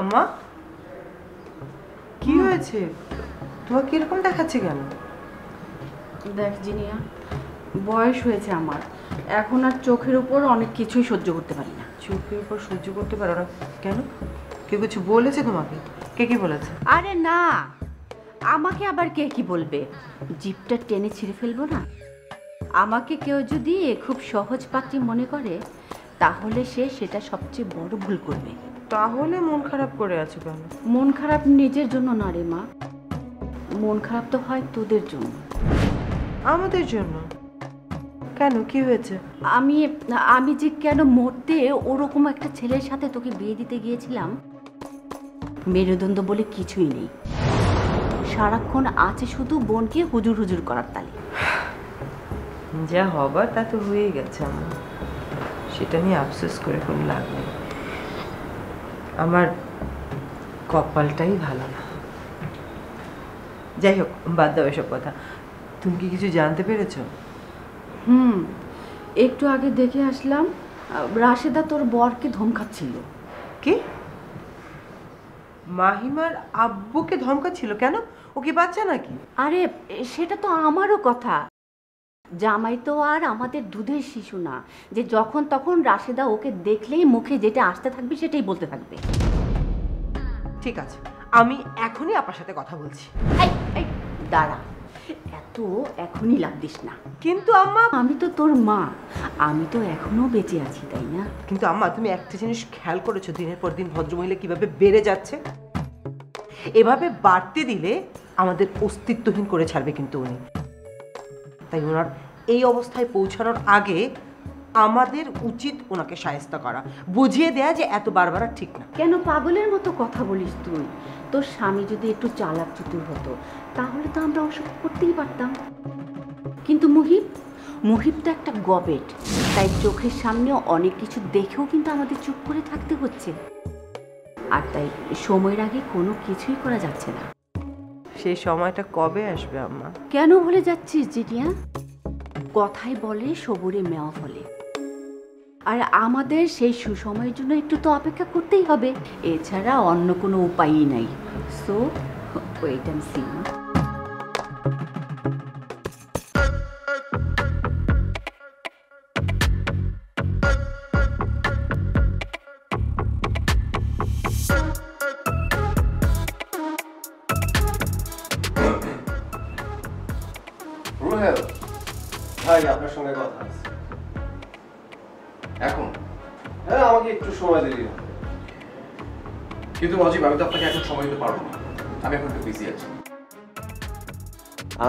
আম্মা কি হয়েছে? তোমার কিরকম দেখাচ্ছে কেন? দেখ জিনিয়া, বয়স হয়েছে আমার, এখন আর চোখের উপর অনেক কিছুই সহ্য করতে পারি না। চোখের উপর সহ্য করতে পারো না কেন? কেউ কিছু বলেছে তোমাকে? কে কি বলেছে? আরে না, আমাকে আবার কে কি বলবে? জিপটা টেনে ছিঁড়ে ফেলবো না? আমাকে কেউ যদি খুব সহজ পাত্রী মনে করে তাহলে সে সেটা সবচেয়ে বড় ভুল করবে। তাহলে মন খারাপ করে আছো কেন? মন খারাপ নিজের জন্য না রে মা, মন খারাপ তো হয় তোদের জন্য। আমাদের জন্য? কেন, কি হয়েছে? আমি যে কেন মরতে ওরকম একটা ছেলের সাথে তোকে বিয়ে দিতে গিয়েছিলাম, মেরুদণ্ড বলে কিছুই নেই, সারাক্ষণ আছে শুধু বোনকে হুজুর হুজুর করার তালে। যা হবার তা তো হয়েই গেছে আমার, সেটা নিয়ে আফসোস করে কোনো লাভ নেই। আমার কপালটাই ভালো না। যাই হোক, বাদ দাও এসব কথা। তুমি কি কিছু জানতে পেরেছো? একটু আগে দেখে আসলাম, রাশেদা তোর বরকে ধমকাচ্ছিল। কি? মাহিমার আব্বুকে ধমকাচ্ছিল কেন? ও কি বাচ্চা নাকি? আরে সেটা তো আমারও কথা, জামাই তো আর আমাদের দুধের শিশু না যে যখন তখন রাশেদা ওকে দেখলেই মুখে যেটা আসতে থাকবে সেটাই বলতে থাকবে। ঠিক আছে, আমি এখনই আপনার সাথে কথা বলছি। এই দাঁড়া, এখনই লাভ দিস না। কিন্তু আম্মা, আমি তো তোর মা, আমি তো এখনো বেঁচে আছি, তাই না? কিন্তু আম্মা, তুমি একটা জিনিস খেয়াল করেছো দিনের পর দিন ভদ্রমহিলা কিভাবে বেড়ে যাচ্ছে? এভাবে বাড়তে দিলে আমাদের অস্তিত্বহীন করে ছাড়বে কিন্তু উনি। তাই ওনার এই অবস্থায় পৌঁছানোর আগে আমাদের উচিত ওনাকে শায়েস্তা করা, বুঝিয়ে দেয়া যে এত বারবার ঠিক না। কেন পাগলের মতো কথা বলিস তুই? তোর স্বামী যদি একটু চালাক চতুর হতো তাহলে তো আমরা ওসব করতেই পারতাম। কিন্তু মুহিব তো একটা গবেট, তাই চোখের সামনে অনেক কিছু দেখেও কিন্তু আমাদের চুপ করে থাকতে হচ্ছে, আর তাই সময়ের আগে কোনো কিছুই করা যাচ্ছে না। সেই সময়টা কবে আসবে আম্মা? কেন ভুলে যাচ্ছিস জিনিয়া? কথাই বলে সবুরে মেওয়া ফলে, আর আমাদের সেই সুসময়ের জন্য একটু তো অপেক্ষা করতেই হবে, এছাড়া অন্য কোনো উপায়ই নাই। So wait and see. Ruhel ভাই, আপনার সঙ্গে কথা আছে। এখন? হ্যাঁ, আমাকে একটু সময় দিলেই হবে। কিন্তু ওয়াজিব, আমি তো আপনাকে এখন সময় দিতে পারবো না, আমি এখন একটু বিজি আছি।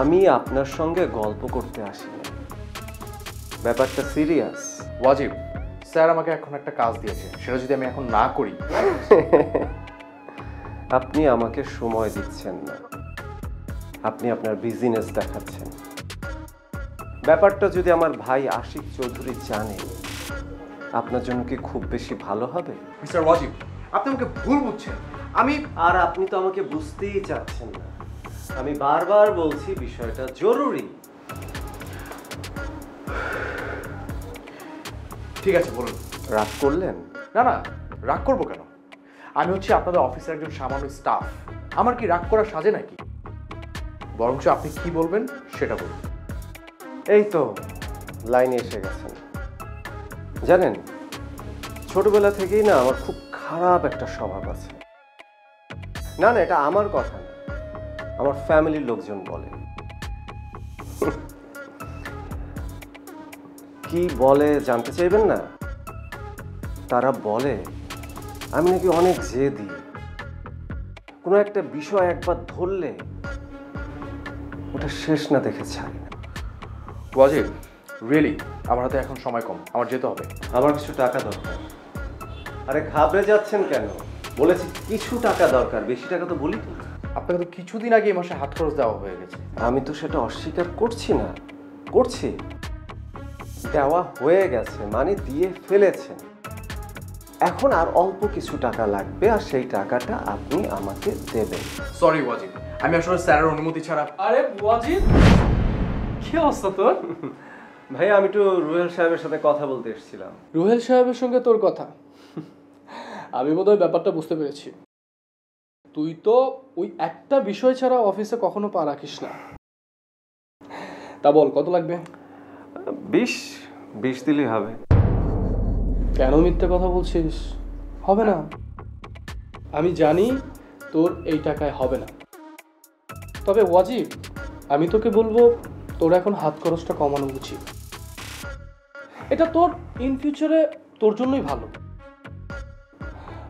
আমি আপনার সঙ্গে গল্প করতে আসিনি, ব্যাপারটা সিরিয়াস। ওয়াজিব স্যার আমাকে এখন একটা কাজ দিয়েছে, সেটা যদি আমি এখন না করি। আপনি আমাকে সময় দিচ্ছেন না, আপনি আপনার বিজনেস দেখাচ্ছেন। ব্যাপারটা যদি আমার ভাই আশিক চৌধুরী জানে, আপনার জন্য কি খুব বেশি ভালো হবে? মিস্টার ওয়াজিব, আপনি আমাকে ভুল বুঝছেন। আর আপনি তো আমাকে বুঝতেই চাচ্ছেন না। আমি বারবার বলছি বিষয়টা জরুরি। ঠিক আছে, বলুন। রাগ করলেন? না না, রাগ করবো কেন? আমি হচ্ছে আপনাদের অফিসের একজন সামান্য স্টাফ, আমার কি রাগ করা সাজে নাকি? বরঞ্চ আপনি কি বলবেন সেটা বলুন। এই তো লাইনে এসে গেছেন। জানেন, ছোটবেলা থেকেই না আমার খুব খারাপ একটা স্বভাব আছে। না না, এটা আমার কথা না, আমার ফ্যামিলির লোকজন বলে। কি বলে জানতে চাইবেন না? তারা বলে আমি নাকি অনেক জেদি, কোনো একটা বিষয় একবার ধরলে ওটা শেষ না দেখে ছাড়ি না। ওয়াজিব, রিয়েলি আমার হাতে এখন সময় কম, আমার যেতে হবে। আমার কিছু টাকা দরকার। আরে ঘাবড়ে যাচ্ছেন কেন? বলেছি কিছু টাকা দরকার, বেশি টাকা তো বলি তো। আপনাকে তো কিছুদিন আগে এই মাসে হাত খরচ দেওয়া হয়ে গেছে। আমি তো সেটা অস্বীকার করছি না, করছি। দেওয়া হয়ে গেছে মানে দিয়ে ফেলেছেন। এখন আর অল্প কিছু টাকা লাগবে, আর সেই টাকাটা আপনি আমাকে দেবেন। সরি ওয়াজিব, আমি আসলে স্যারের অনুমতি ছাড়া। আরে ওয়াজিব, কি অবস্থা তোর? ভাই আমি তো রুহেল সাহেবের সাথে কথা বলতে এসেছিলাম। রুহেল সাহেবের সঙ্গে তোর কথা? আমি বোধহয় ব্যাপারটা বুঝতে পেরেছি। তুই তো ওই একটা বিষয় ছাড়া অফিসে কখনো পা রাখিস না। তা বল কত লাগবে? 20 দিলেই হবে। কেন মিথ্যে কথা বলছিস? হবে না। আমি জানি তোর এই টাকায় হবে না। তবে ওয়াজিব, আমি তোকে বলবো তোর এখন হাত খরচটা কমানো উচিত। এটা তোর ইন ফিউচারে তোর জন্যই ভালো।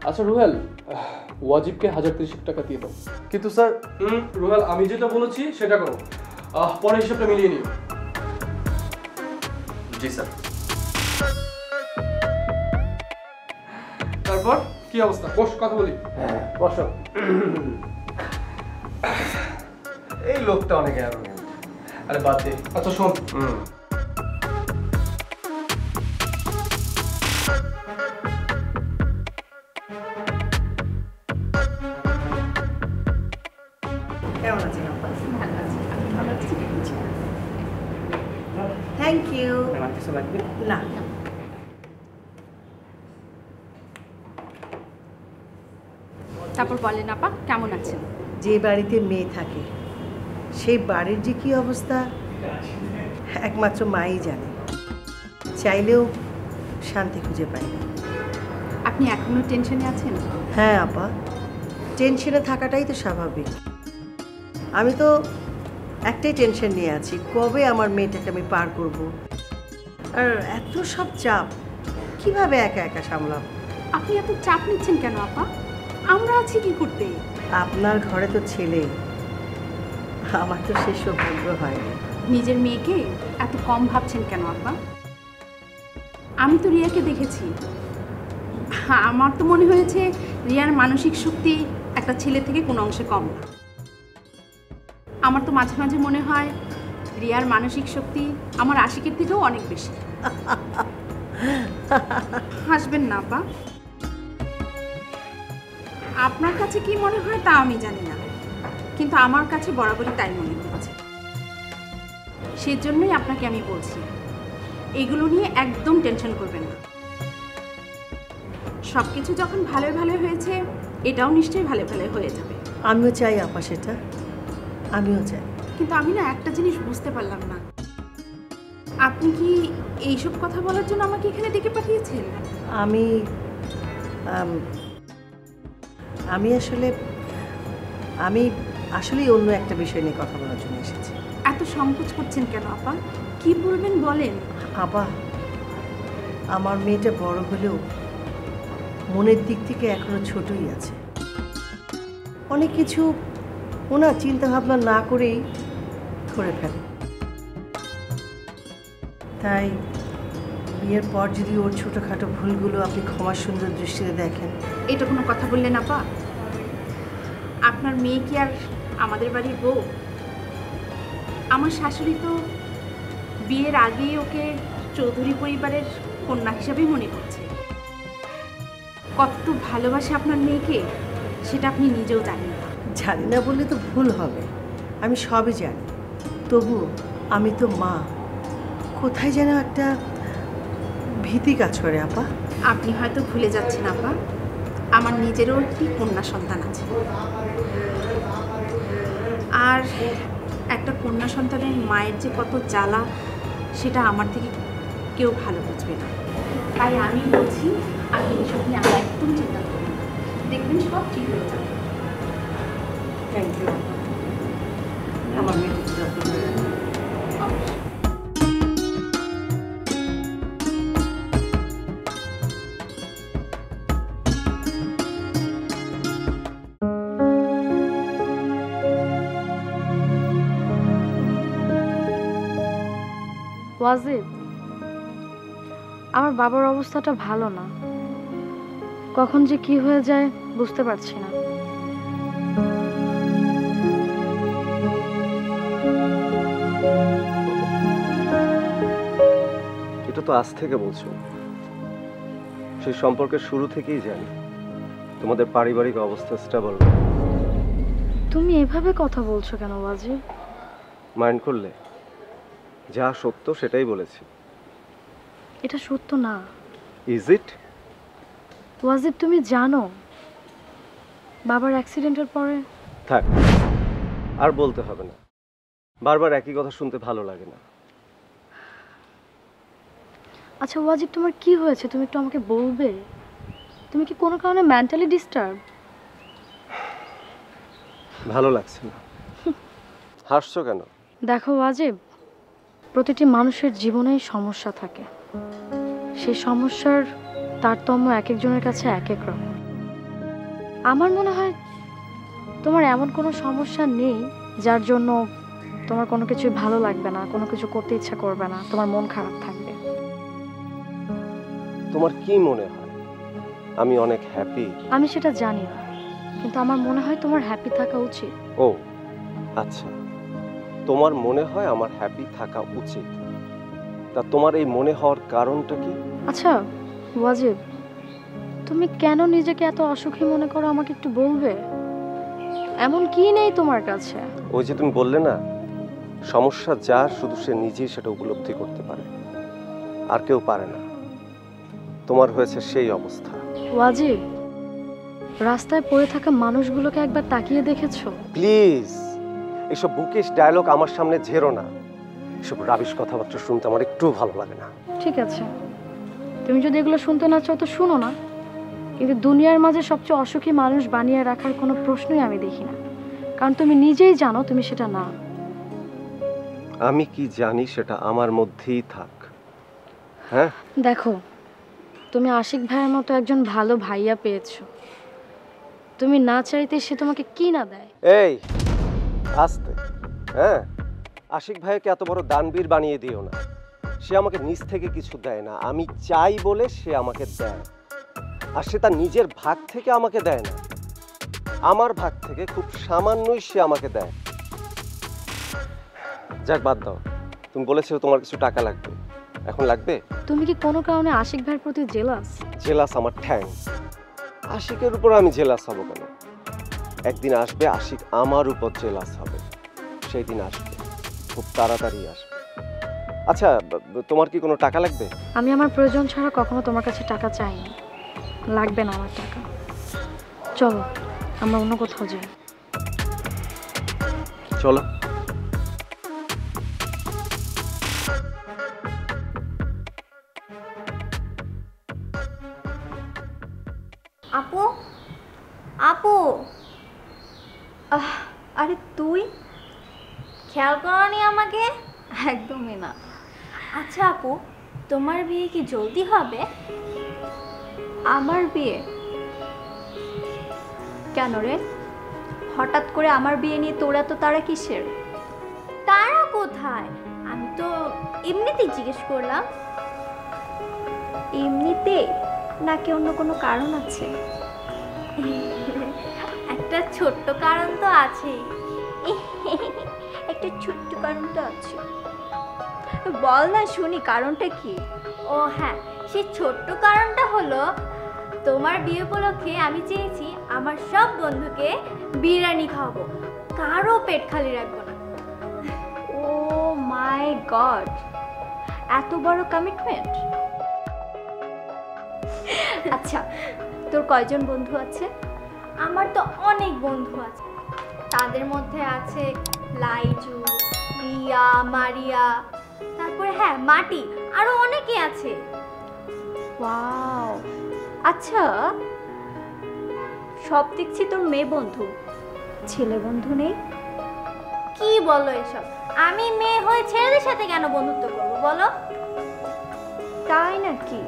আচ্ছা রুহেল, ওয়াজিবকে 1030 টাকা দিয়ে দাও। কিন্তু স্যার। রুহেল, আমি যেটা বলেছি সেটা করো। পরে হিসাবটা মিলিয়ে নিও। জি স্যার। তারপর কি অবস্থা? বস, কথা বলি। হ্যাঁ বসো। এই লোকটা অনেক অ্যারোগেন্ট। আরে বাদ দে। আচ্ছা শোন, কেমন আছেন আপা? ভালো আছি। Thank you. না তারপর বলেন আপা, কেমন আছেন? যে বাড়িতে মেয়ে থাকে সেই বাড়ির যে কি অবস্থা একমাত্র মাই জানে। চাইলেও শান্তি খুঁজে পাই না। আপনি এখনো টেনশনে আছেন? হ্যাঁ আপা, টেনশনে থাকাটাই তো স্বাভাবিক। আমি তো একটাই টেনশন নিয়ে আছি, কবে আমার মেয়েটাকে আমি পার করব। আর এত সব চাপ কিভাবে একা একা সামলাবো? আপনি এত চাপ নিচ্ছেন কেন আপা? আমরা আছি কি করতে? আপনার ঘরে তো ছেলে, আমার তো সে সৌভাগ্য হয়নি। নিজের মেয়েকে এত কম ভাবছেন কেন আপা? আমি তো রিয়াকে দেখেছি। আমার তো মনে হয়েছে রিয়ার মানসিক শক্তি একটা ছেলে থেকে কোনো অংশে কম না। আমার তো মাঝে মাঝে মনে হয় রিয়ার মানসিক শক্তি আমার আশিকের থেকেও অনেক বেশি। হাসবেন না আপা। আপনার কাছে কি মনে হয় তা আমি জানি না, কিন্তু আমার কাছে বরাবরই তাই মনে হচ্ছে। সেজন্যই আপনাকে আমি বলছি, এগুলো নিয়ে একদম টেনশন করবেন না। সব কিছু যখন ভালো ভালো হয়েছে, এটাও নিশ্চয়ই ভালো ভালো হয়ে যাবে। আমিও চাই আপা, সেটা আমিও চাই। কিন্তু আমি না একটা জিনিস বুঝতে পারলাম না, আপনি কি এইসব কথা বলার জন্য আমাকে এখানে ডেকে পাঠিয়েছেন? আমি আসলেই অন্য একটা বিষয় নিয়ে কথা বলার জন্য এসেছি। এত সংকোচ করছেন কেন আপা? কি বলবেন বলেন। আপা, আমার মেয়েটা বড় হলেও মনের দিক থেকে এখনো ছোটই আছে। অনেক কিছু ওনার চিন্তা ভাবনা না করেই করে ফেলে। তাই বিয়ের পর যদি ওর ছোটোখাটো ভুলগুলো আপনি ক্ষমার সুন্দর দৃষ্টিতে দেখেন। এটা কোনো কথা বললেন আপা? আপনার মেয়ে কি আর আমাদের বাড়ির বউ? আমার শাশুড়ি তো বিয়ের আগেই ওকে চৌধুরী পরিবারের কন্যা হিসাবেই মনে করছে। কত ভালোবাসে আপনার মেয়েকে সেটা আপনি নিজেও জানেন না। জানি না বললে তো ভুল হবে, আমি সবই জানি। তবু আমি তো মা, কোথায় যেন একটা ভীতি কাজ করে আপা। আপনি হয়তো ভুলে যাচ্ছেন আপা, আমার নিজেরও একটি কন্যা সন্তান আছে। আর একটা কন্যা সন্তানের মায়ের যে কত জ্বালা সেটা আমার থেকে কেউ ভালো বুঝবে না। তাই আমি বলছি আপনি এসব নিয়ে আমার একদম চিন্তা করবেন না, দেখবেন সব ঠিক হয়ে যাবে। Thank you. আমার মেয়েটির যত্ন নেবেন। ওয়াজিব, আমার বাবার অবস্থাটা ভালো না। কখন যে কি হয়ে যায় বুঝতে পারছি না। এটা তো আজ থেকে বলছো, সেই সম্পর্কের শুরু থেকেই জানি তোমাদের পারিবারিক অবস্থা স্টেবল। তুমি এভাবে কথা বলছো কেন ওয়াজিব? মাইন্ড করলে যা সত্য সেটাই বলেছি। এটা সত্য না। Is it? ওয়াজিব তুমি জানো বাবার অ্যাক্সিডেন্টের পরে। থাক, আর বলতে হবে না, বারবার একই কথা শুনতে ভালো লাগে না। আচ্ছা ওয়াজিব তোমার কি হয়েছে তুমি একটু আমাকে বলবে? তুমি কি কোনো কারণে মেন্টালি ডিস্টার্ব? ভালো লাগছে না। হাসছো কেন? দেখো ওয়াজিব, প্রতিটি মানুষের জীবনেই সমস্যা থাকে, সেই সমস্যার তারতম্য এক একজনের কাছে এক এক রকম। আমার মনে হয় তোমার এমন কোনো সমস্যা নেই যার জন্য তোমার কোনো কিছুই ভালো লাগবে না, কোনো কিছু করতে ইচ্ছা করবে না, তোমার মন খারাপ থাকবে। তোমার কি মনে হয় আমি অনেক হ্যাপি? আমি সেটা জানি না, কিন্তু আমার মনে হয় তোমার হ্যাপি থাকা উচিত। ও আচ্ছা, তোমার মনে হয় আমার হ্যাপি থাকা উচিত। তা তোমার এই মনে হওয়ার কারণটা কি? আচ্ছা ওয়াজিব, তুমি কেন নিজেকে এত অসুখী মনে করো আমাকে একটু বলবে? এমন কি নেই তোমার কাছে? ওই যে তুমি বললে না, সমস্যা যার শুধু সে নিজেই সেটা উপলব্ধি করতে পারে, আর কেউ পারে না। তোমার হয়েছে সেই অবস্থা। ওয়াজিব, রাস্তায় পড়ে থাকা মানুষগুলোকে একবার তাকিয়ে দেখেছো? প্লিজ এসব বুকিশ ডায়লগ আমার সামনে ঝেড়ো না। এসব রাবিশ কথাবার্তা শুনতে আমার একটু ভালো লাগে না। ঠিক আছে, তুমি যদি এগুলো শুনতে না চাও তো শুনো না, কিন্তু দুনিয়ার মাঝে সবচেয়ে অসুখী মানুষ বানিয়ে রাখার কোনো প্রশ্নই আমি দেখি না, কারণ তুমি নিজেই জানো তুমি সেটা না। আমি কি জানি সেটা আমার মধ্যেই থাক। হ্যাঁ দেখো, তুমি আশিক ভাইয়ের মতো একজন ভালো ভাইয়া পেয়েছো, তুমি না চাইতে সে তোমাকে কি না দেয়। এই আস্তে, হ্যাঁ, আশিক ভাইকে এত বড় দানবীর বানিয়ে দিও না। সে আমাকে নিজ থেকে কিছু দেয় না, আমি চাই বলে সে আমাকে দেয়। আর সে তার নিজের ভাগ থেকে আমাকে দেয় না, আমার ভাগ থেকে খুব সামান্যই সে আমাকে দেয়। যাক বাদ দাও, তুমি বলেছো তোমার কিছু টাকা লাগবে, এখন লাগবে? তুমি কি কোনো কারণে আশিক ভাইয়ের প্রতি জেলাস? জেলাস আমার ঠ্যাং। আশিকের উপর আমি জেলাস হব কেন? একদিন আসবে আশিক আমার উপর জেলাস হবে, সেই দিন আসবে, খুব তাড়াতাড়ি আসবে। আচ্ছা তোমার কি কোনো টাকা লাগবে? আমি আমার প্রয়োজন ছাড়া কখনো তোমার কাছে টাকা চাইনি, লাগবে না আমার টাকা। চলো আমরা অন্য কোথাও যাই। চলো। আপু, আপু, আরে তুই খেয়াল করনি আমাকে? একদমই না। আচ্ছা আপু, তোমার বিয়ে কি জলদি হবে? আমার বিয়ে? কেন রে, হঠাৎ করে আমার বিয়ে নিয়ে তোরা তো তারা কিসের? তারা কোথায়? আমি তো এমনিতেই জিজ্ঞেস করলাম। এমনিতে নাকি অন্য কোনো কারণ আছে? একটা ছোট্ট কারণ তো আছেই। একটা ছোট্ট কারণ তো আছে। বল না শুনি, কারণটা কি? ও হ্যাঁ, সেই ছোট্ট কারণটা হলো তোমার বিয়ে উপলক্ষে আমি চেয়েছি আমার সব বন্ধুকে বিরিয়ানি খাওয়াবো, কারো পেট খালি রাখবো না। ও মাই গড, এত বড় কমিটমেন্ট! আচ্ছা তোর কয়জন বন্ধু আছে? আমার তো অনেক বন্ধু আছে, তাদের মধ্যে আছে লাইজু, রিয়া, মারিয়া, তারপরে হ্যাঁ মাটি, আরো অনেকে আছে। ওয়াও, আচ্ছা সব দেখছি তোর মেয়ে বন্ধু, ছেলে বন্ধু নেই? কি বলো এসব? আমি মেয়ে হয়ে ছেলেদের সাথে কেন বন্ধুত্ব করবো বলো? তাই নাকি?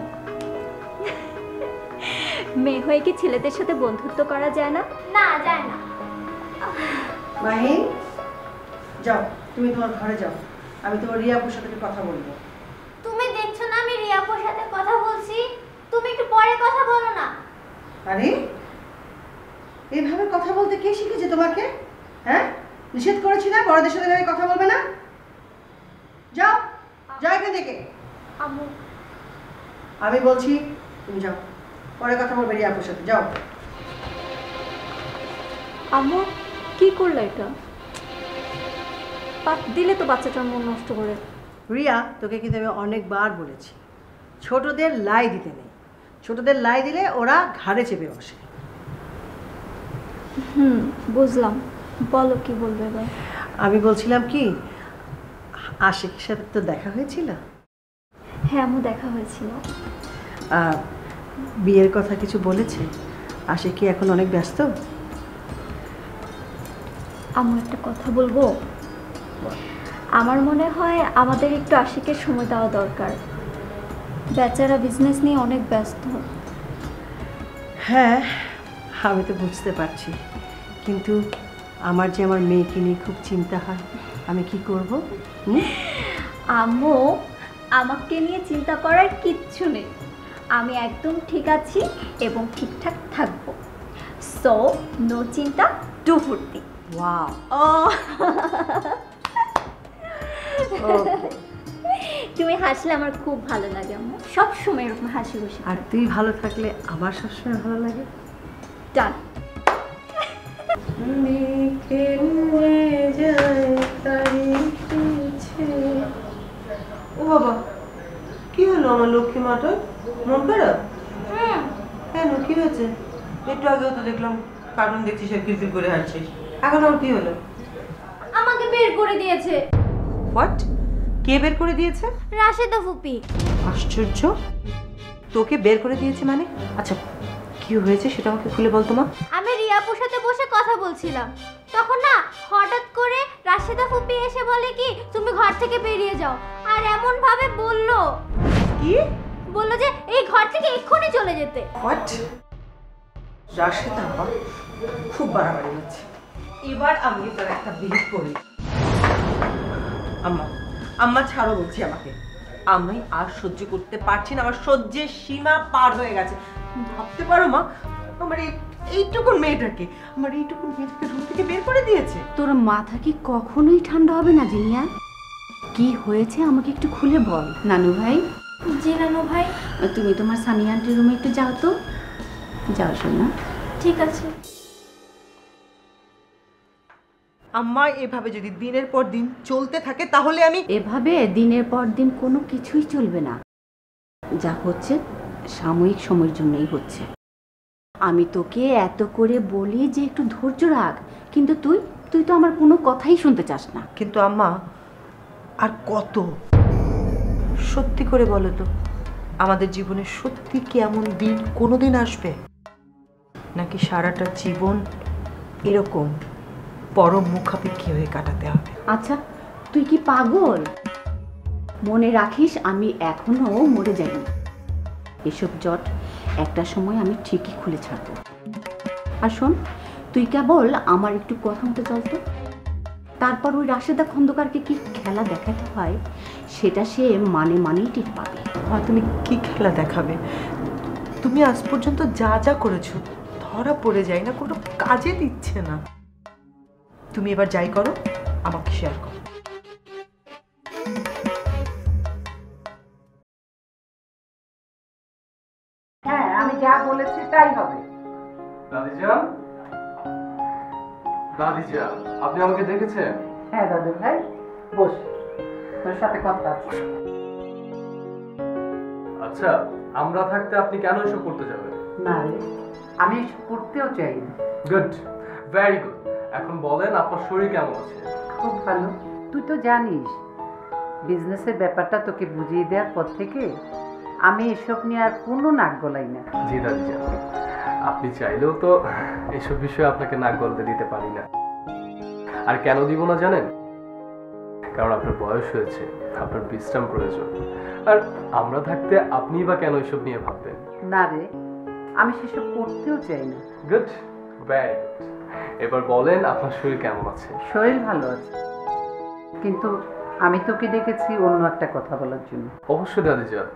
মেয়ে হয়ে কি ছেলেদের সাথে বন্ধুত্ব করা যায় না? না যায় না। মাহিন, যাও তুমি তোমার ঘরে যাও, আমি তোমার রিয়াপুর সাথে কথা বলবো। তুমি দেখছো না আমি রিয়াপুর সাথে কথা বলছি, তুমি একটু পরে কথা বলো না। আরে এইভাবে কথা বলতে কে শিখেছে তোমাকে? হ্যাঁ, নিষেধ করেছি না বড়দের সাথে এভাবে কথা বলবে না? যাও যাও এখান থেকে। আমি বলছি তুমি যাও, পরে কথা বলবে রিয়াপুর সাথে। যাও। আম্মু কি করলে এটা? দিলে তো বাচ্চাটার মন নষ্ট করে। রিয়া, তোকে কিন্তু আমি অনেকবার বলেছি ছোটদের লাই দিতে নেই। ছোটদের লাই দিলে ওরা ঘাড়ে চেপে বসে। বুঝলাম, বলো কি বলবে এবার। আমি বলছিলাম কি, আশিকের সাথে তো দেখা হয়েছিল? হ্যাঁ আম্মু, দেখা হয়েছিল। বিয়ের কথা কিছু বলেছে? আশিক কি এখন অনেক ব্যস্ত? আম্মু একটা কথা বলবো? আমার মনে হয় আমাদের একটু আশিকের সময় দেওয়া দরকার। বেচারা বিজনেস নিয়ে অনেক ব্যস্ত। হ্যাঁ আমি তো বুঝতে পারছি, কিন্তু আমার যে আমার মেয়েকে নিয়ে খুব চিন্তা হয়, আমি কি করব? আম্মু, আমাকে নিয়ে চিন্তা করার কিচ্ছু নেই। আমি একদম ঠিক আছি এবং ঠিকঠাক থাকবো। সো নো চিন্তা, টু ফুর্তি। ওয়াও, তুমি হাসলে আমার খুব ভালো লাগে আম্মু, সব সময় এরকম হাসি খুশি। আর তুই ভালো থাকলে আমার সবসময় ভালো লাগে। ডান। ও বাবা, কি হলো আমার লক্ষ্মী মাটার? মন খারাপ? কেন, কি হয়েছে? একটু আগেও তো দেখলাম কার্টুন দেখছিস আর কিরকির করে হাঁটছিস, এখন আর কি হলো? আমাকে বের করে দিয়েছে। হোয়াট? কে বের করে দিয়েছে? রাশেদা ফুপি। আশ্চর্য, তোকে বের করে দিয়েছে মানে? আচ্ছা কি হয়েছে সেটা আমাকে খুলে বল তো মা। আমি রিয়াপুর সাথে বসে কথা বলছিলাম, তখন না হঠাৎ করে রাশেদা ফুপি এসে বলে কি তুমি ঘর থেকে বেরিয়ে যাও, আর এমন ভাবে বললো, কি বললো যে এই ঘর থেকে এক্ষুনি চলে যেতে। হোয়াট? রাশেদা খুব বাড়াবাড়ি হচ্ছে, এবার আমি তার একটা বিহিত করি। আম্মা, আম্মা ছাড়ো বলছি আমাকে, আমি আর সহ্য করতে পারছি না, আমার সহ্যের সীমা পার হয়ে গেছে। ভাবতে পারো মা, আমার এইটুকুন মেয়েটাকে রুম থেকে বের করে দিয়েছে। তোর মাথা কি কখনোই ঠান্ডা হবে না জিনিয়া? কি হয়েছে আমাকে একটু খুলে বল। নানু ভাই। জি নানু ভাই। তুমি তোমার সানিয়া আন্টির রুমে একটু যাও তো। যাও শোনা। ঠিক আছে। আম্মা, এভাবে যদি দিনের পর দিন চলতে থাকে তাহলে আমি এভাবে দিনের পর দিন কোনো কিছুই চলবে না। যা হচ্ছে সাময়িক সময়ের জন্যই হচ্ছে। আমি তোকে এত করে বলি যে একটু ধৈর্য রাখ, কিন্তু তুই তো আমার কোনো কথাই শুনতে চাস না। কিন্তু আম্মা, আর কত? সত্যি করে বলো তো, আমাদের জীবনে সত্যি কি এমন দিন কোনোদিন আসবে, নাকি সারাটা জীবন এরকম পরম মুখাপেক্ষী হয়ে কাটাতে হবে? আচ্ছা তুই কি পাগল? মনে রাখিস আমি এখনো মরে যাইনি। এসব জট একটা সময় আমি ঠিকই খুলে ছাড়বো। আর শোন, তুই কেবল আমার একটু কথা মতো চলতো, তারপর ওই রাশেদা খন্দকারকে কি খেলা দেখাতে হয় সেটা সে মানেই টের পাবে। তুমি কি খেলা দেখাবে? তুমি আজ পর্যন্ত যা যা করেছো ধরা পড়ে যায় না, কোনো কাজে দিচ্ছে না। তুমি এবার যাই করো আমাকে শেয়ার করো। হ্যাঁ, আমি যা বলেছি তাই হবে। দাদিজান, দাদিজান, আপনি আমাকে দেখেছেন? হ্যাঁ দাদু ভাই, বস, তোর সাথে কথা আছে। আচ্ছা, আমরা থাকতে আপনি কেন এসব করতে যাবেন? না রে, আমি এসব করতেও চাই না। Good, very good. এখন বলেন আপনার শরীর কেমন আছে? খুব ভালো। তুই তো জানিস বিজনেসের ব্যাপারটা তোকে বুঝিয়ে দেওয়ার পর থেকে আমি এসব নিয়ে আর কোনো নাক গলাই না। জি দাদিজান, আপনি চাইলেও তো এসব বিষয়ে আপনাকে নাক গলতে দিতে পারি না। আর কেন দিব না জানেন? কারণ আপনার বয়স হয়েছে, আপনার বিশ্রাম প্রয়োজন। আর আমরা থাকতে আপনি বা কেন এসব নিয়ে ভাববেন? না রে, আমি সেসব করতেও চাই না। Good, very good. এবার বলেন আপনার শরীর কেমন আছে? শরীর ভালো আছে, কিন্তু আমি তোকে ডেকেছি অন্য একটা কথা বলার জন্য। অবশ্যই দাদিজান,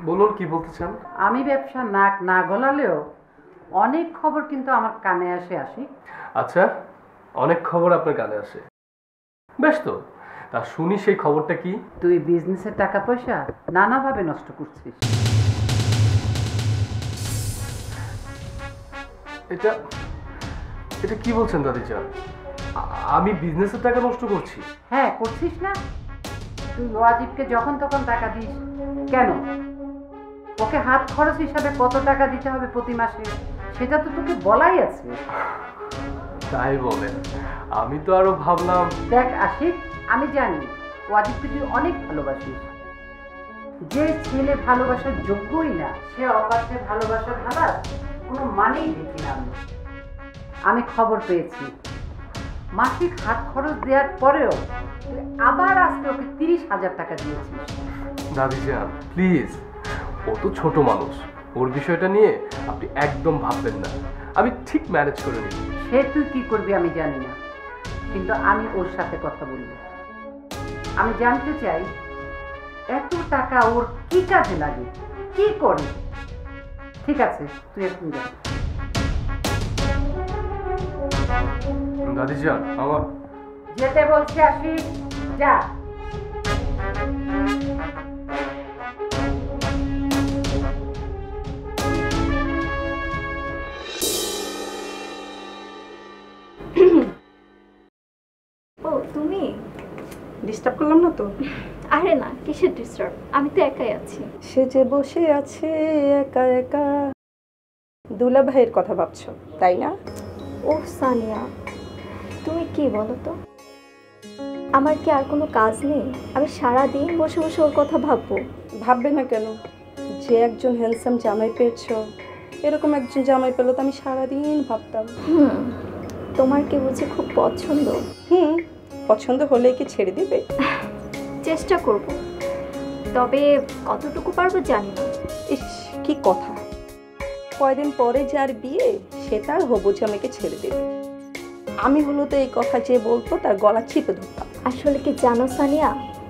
বলুন কি বলতে চান? আমি ব্যবসা নাক না গলালেও অনেক খবর কিন্তু আমার কানে আসে আশিক। আচ্ছা, অনেক খবর আপনার কানে আসে, বেশ তো, তা শুনি সেই খবরটা কি? তুই বিজনেসের টাকা পয়সা নানাভাবে নষ্ট করছিস। এটা এটা কি বলছেন দাদিজান? আমি বিজনেসের টাকা নষ্ট করছি? হ্যাঁ, করছিস না? তুই ওয়াজিবকে যখন তখন টাকা দিস কেন? ওকে হাত খরচ হিসাবে কত টাকা দিতে হবে প্রতি মাসে সেটা তো তোকে বলাই আছে। তাই বলেন? আমি তো আরো ভাবলাম। দেখ আশিক, আমি জানি ওয়াজিবকে তুই অনেক ভালোবাসিস। যে ছেলে ভালোবাসার যোগ্যই না সে অপাত্রে ভালোবাসা ভাবার কোনো মানেই দেখি না। আমি খবর পেয়েছি মাসিক হাত খরচ দেওয়ার পরেও তুই আবার আজকে ওকে 30,000 টাকা দিয়েছিস। দাদিজান প্লিজ, ও তো ছোট মানুষ, ওর বিষয়টা নিয়ে আপনি একদম ভাববেন না, আমি ঠিক ম্যানেজ করে নিব। সে তুই কি করবি আমি জানি না, কিন্তু আমি ওর সাথে কথা বলবো। আমি জানতে চাই এত টাকা ওর কি কাজে লাগে, কি করে। ঠিক আছে, তুই এখন যা। দাদিজান আমার যেতে বলছি আশিক, যা। ও তুমি? ডিস্টার্ব করলাম না তো? আরে না, কিসের ডিস্টার্ব, আমি তো একাই আছি। সে যে বসে আছে একা একা, দুলা ভাইয়ের কথা ভাবছো তাই না? ও সানিয়া, তুমি কি বলো তো, আমার কি আর কোনো কাজ নেই? আমি সারা দিন বসে বসে ওর কথা ভাববো? ভাববে না কেন? যে একজন হ্যান্ডসাম জামাই পেয়েছো, এরকম একজন জামাই পেলো তো আমি সারাদিন ভাবতাম। তোমার কি বুঝি খুব পছন্দ? পছন্দ হলে কি ছেড়ে দিবে? চেষ্টা করব, তবে কতটুকু পারবো জানি না। ইস, কি কথা! কয়দিন পরে যার বিয়ে সেটা হবু জামাইকে ছেড়ে দেবে। আমি হলো তো এই কথা যে বলতো তার গলা চিপে ধরতাম। আসলে কি জানো সানিয়া,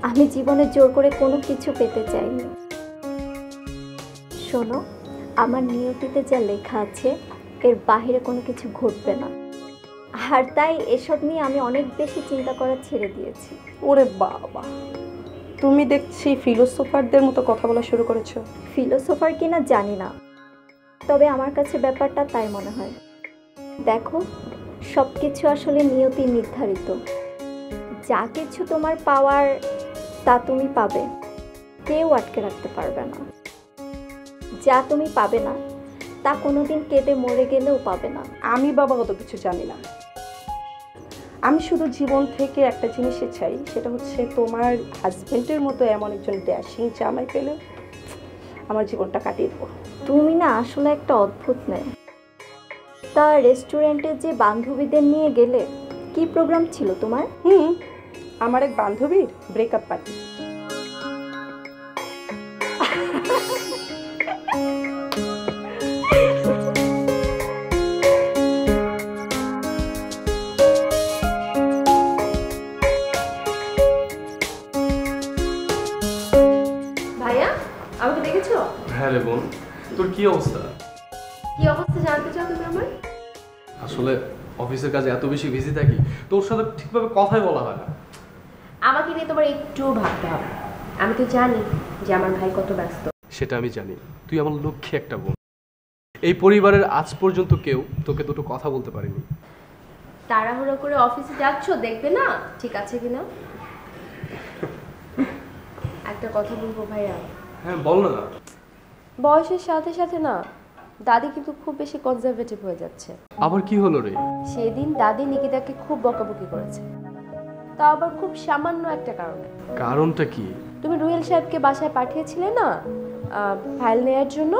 আমি জীবনে জোর করে কোনো কিছু পেতে চাইনি। শোনো, আমার নিয়তিতে যা লেখা আছে এর বাহিরে কোনো কিছু ঘটবে না, আর তাই এসব নিয়ে আমি অনেক বেশি চিন্তা করা ছেড়ে দিয়েছি। ওরে বাবা, তুমি দেখছি ফিলোসোফারদের মতো কথা বলা শুরু করেছো। ফিলোসোফার কিনা জানি না, তবে আমার কাছে ব্যাপারটা তাই মনে হয়। দেখো, সব কিছু আসলে নিয়তি নির্ধারিত। যা কিছু তোমার পাওয়ার তা তুমি পাবে, কেউ আটকে রাখতে পারবে না। যা তুমি পাবে না তা কোনোদিন কেঁদে মরে গেলেও পাবে না। আমি বাবা অত কিছু জানি না। আমি শুধু জীবন থেকে একটা জিনিসই চাই, সেটা হচ্ছে তোমার হাজবেন্ডের মতো এমন একজন ড্যাশিং জামাই পেলে আমার জীবনটা কাটিয়ে দেবো। তুমি না আসলে একটা অদ্ভুত মেয়ে। তা রেস্টুরেন্টে যে বান্ধবীদের নিয়ে গেলে, কি প্রোগ্রাম ছিল তোমার? আমার এক বান্ধবীর ব্রেকআপ পার্টি। ভাইয়া, আমাকে দেখেছো? হ্যাঁ রে বোন, তোর কি অবস্থা? কি অবস্থা জানতে চাও তুমি আমার? আসলে অফিসের কাজে এত বেশি বিজি থাকি, তোর সাথে ঠিকভাবে কথাই বলা হয় না। আমাকে নিয়ে তোমার একটু ভাবতে হবে। আমি তো জানি যে আমার ভাই কত ব্যস্ত। সেটা আমি জানি, তুই আমার লক্ষ্যে একটা বোন। এই পরিবারের আজ পর্যন্ত কেউ তোকে দুটো কথা বলতে পারেনি। তাড়াহুড়ো করে অফিসে যাচ্ছ, দেখবে না ঠিক আছে কিনা। একটা কথা বলবো ভাইয়া। হ্যাঁ বল না। বয়সের সাথে সাথে না দাদি কিন্তু খুব বেশি কনজারভেটিভ হয়ে যাচ্ছে। আবার কি হলো রে? সেদিন দাদি নিকিতাকে খুব বকাবকি করেছে, তা আবার খুব সামান্য একটা কারণে। কারণটা কি? তুমি রুয়েল সাহেবকে বাসায় পাঠিয়েছিলে না ফাইল নেওয়ার জন্য,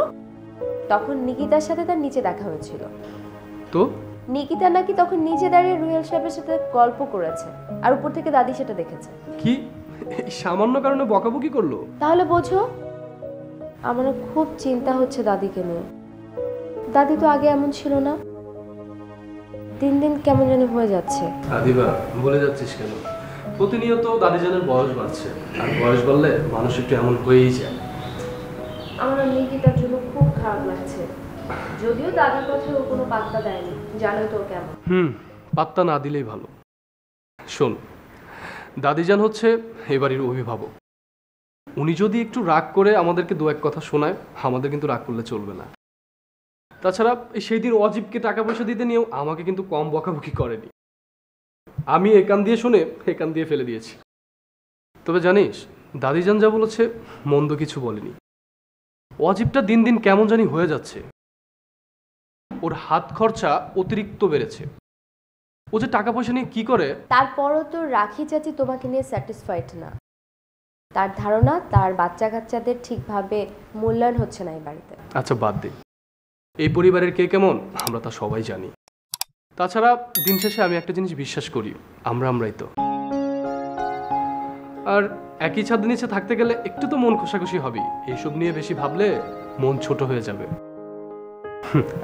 তখন নিকিতার সাথে তার নিচে দেখা হয়েছিল। তো নিকিতা নাকি তখন নিচে দাঁড়িয়ে রুয়েল সাহেবের সাথে গল্প করেছে, আর উপর থেকে দাদি সেটা দেখেছে। কি এই সামান্য কারণে বকাবকি করলো? তাহলে বোঝো, আমার খুব চিন্তা হচ্ছে দাদিকে নিয়ে। দাদি তো আগে এমন ছিল না, দিন দিন কেমন যেন হয়ে যাচ্ছে। দাদিবা, বলে যাচ্ছিস কেন? প্রতিনিয়ত দাদিজানের বয়স বাড়ছে, আর বয়স বাড়লে মানুষ একটু এমন হয়েই যায়। আমার নিকিতার জন্য খুব খারাপ লাগছে। যদিও দাদির কথা ও কোনো পাত্তা দেয়নি, জানোই তো কেমন। পাত্তা না দিলেই ভালো। শোন, দাদিজান হচ্ছে এই বাড়ির অভিভাবক। উনি যদি একটু রাগ করে আমাদেরকে দু এক কথা শোনায়, আমাদের কিন্তু রাগ করলে চলবে না। তাছাড়া সেই দিন অজীবকে টাকা পয়সা দিতে নিয়েও আমাকে কিন্তু কম বকাবকি করেনি। আমি একান দিয়ে শুনে একান দিয়ে ফেলে দিয়েছি। তবে জানিস, দাদিজান যা বলেছে মন্দ কিছু বলেনি। অজীবটা দিন দিন কেমন জানি হয়ে যাচ্ছে। ওর হাত খরচা অতিরিক্ত বেড়েছে। ও যে টাকা পয়সা নিয়ে কি করে। তারপরও তো রাখি চাচি তোমাকে নিয়ে স্যাটিসফাইড না। তার ধারণা তার বাচ্চা কাচ্চাদের ঠিকভাবে মূল্যায়ন হচ্ছে না এই বাড়িতে। আচ্ছা বাদ দে, এই পরিবারের কে কেমন আমরা তা সবাই জানি। তাছাড়া দিন শেষে আমি একটা জিনিস বিশ্বাস করি, আমরাই তো। আর একই ছাদ নিচে থাকতে গেলে একটু তো মন খোসাখুশি হবেই। এইসব নিয়ে বেশি ভাবলে মন ছোট হয়ে যাবে।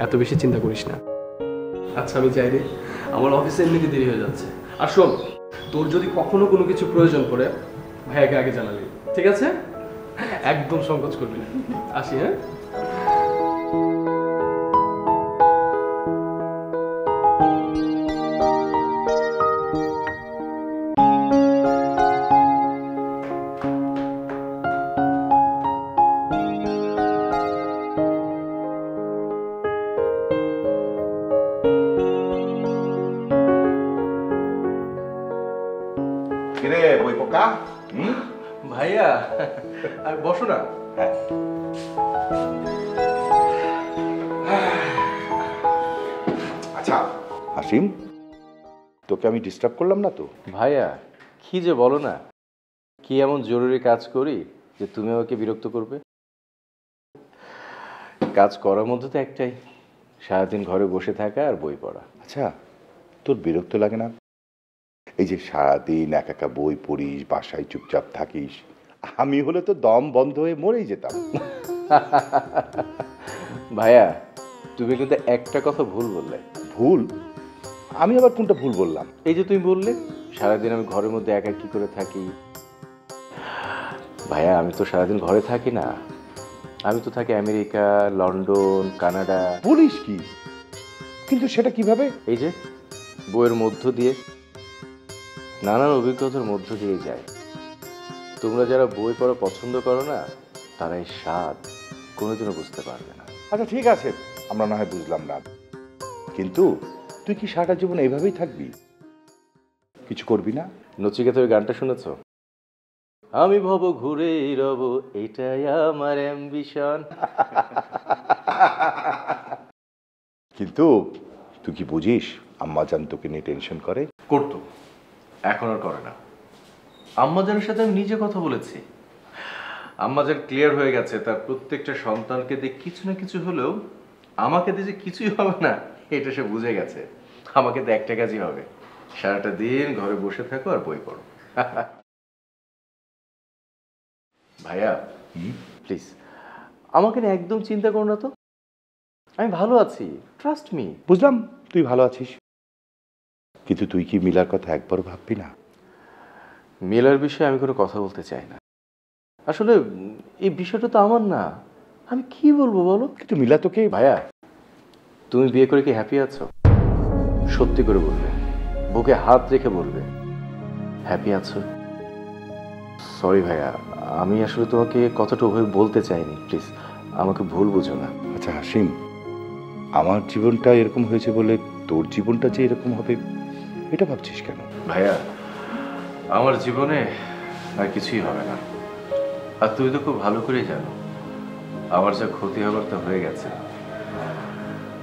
এত বেশি চিন্তা করিস না। আচ্ছা আমি যাই রে, আমার অফিসে এমনিতে দেরি হয়ে যাচ্ছে। আর শোন, তোর যদি কখনো কোনো কিছু প্রয়োজন পড়ে ভাইয়াকে আগে জানালি, ঠিক আছে? একদম সংকোচ করবি না। আসি, হ্যাঁ? কিরে বই পোকা, ভাইয়া বসো না। আচ্ছা হাসিম, তোকে আমি ডিস্টার্ব করলাম না তো? ভাইয়া কি যে বলো না, কি এমন জরুরি কাজ করি যে তুমি আমাকে বিরক্ত করবে? কাজ করার মধ্যে তো একটাই, সারাদিন ঘরে বসে থাকা আর বই পড়া। আচ্ছা তোর বিরক্ত লাগে না এই যে সারাদিন একা একা বই পড়িস, বাসায় চুপচাপ থাকিস? আমি হলে তো দম বন্ধ হয়ে মরেই যেতাম। ভাইয়া তুমি কিন্তু একটা কথা ভুল বললে। ভুল? আমি আবার কোনটা ভুল বললাম? এই যে তুমি বললে সারাদিন আমি ঘরের মধ্যে একা কি করে থাকি। ভাইয়া আমি তো সারাদিন ঘরে থাকি না, আমি তো থাকি আমেরিকা, লন্ডন, কানাডা। বলিস কি? কিন্তু সেটা কিভাবে? এই যে বইয়ের মধ্য দিয়ে, নানান অভিজ্ঞতার মধ্য দিয়ে যায়। তোমরা যারা বই পড়া পছন্দ করো না, তারা এই স্বাদ কোনোদিনও বুঝতে পারবে না। আচ্ছা ঠিক আছে, আমরা না হয় বুঝলাম না, কিন্তু তুই কি সারাটা জীবন এইভাবেই থাকবি? কিছু করবি না? নচিকেতার গানটা শুনেছ? আমি ভব ঘুরে রব, এটাই আমার অ্যাম্বিশন। কিন্তু তুই কি বুঝিস আম্মাজান তোকে নিয়ে টেনশন করে? করতো, এখন আর করে না। আম্মাজানের সাথে আমি নিজে কথা বলেছি। আম্মাজান ক্লিয়ার হয়ে গেছে, তার প্রত্যেকটা সন্তানকে দিয়ে কিছু না কিছু হলেও আমাকে দিয়ে যে কিছুই হবে না এটা সে বুঝে গেছে। আমাকে দিয়ে একটা কাজই হবে, সারাটা দিন ঘরে বসে থাকো আর বই পড়ো। ভাইয়া প্লিজ আমাকে নিয়ে একদম চিন্তা করো না তো, আমি ভালো আছি, ট্রাস্ট মি। বুঝলাম তুই ভালো আছিস, কিন্তু তুই কি মিলার কথা একবার ভাববি না? মিলার বিষয়ে আমি কোনো কথা বলতে চাই না। আসলে এই বিষয়টা তো আমার না, আমি কি বলবো বলো? কিন্তু মিলা তোকে। ভাইয়া তুমি বিয়ে করে কি হ্যাপি আছো? সত্যি করে বলবে, বুকে হাত রেখে বলবে হ্যাপি আছো? সরি ভাইয়া, আমি আসলে তোমাকে কথাটা ওভাবে বলতে চাইনি, প্লিজ আমাকে ভুল বুঝো না। আচ্ছা হাসিম, আমার জীবনটা এরকম হয়েছে বলে তোর জীবনটা যে এরকম হবে এটা ভাবছিস কেন? ভাইয়া আমার জীবনে আর কিছুই হবে না, আর তুমি তো খুব ভালো করেই জানো আমার যা ক্ষতি হবার তা হয়ে গেছে,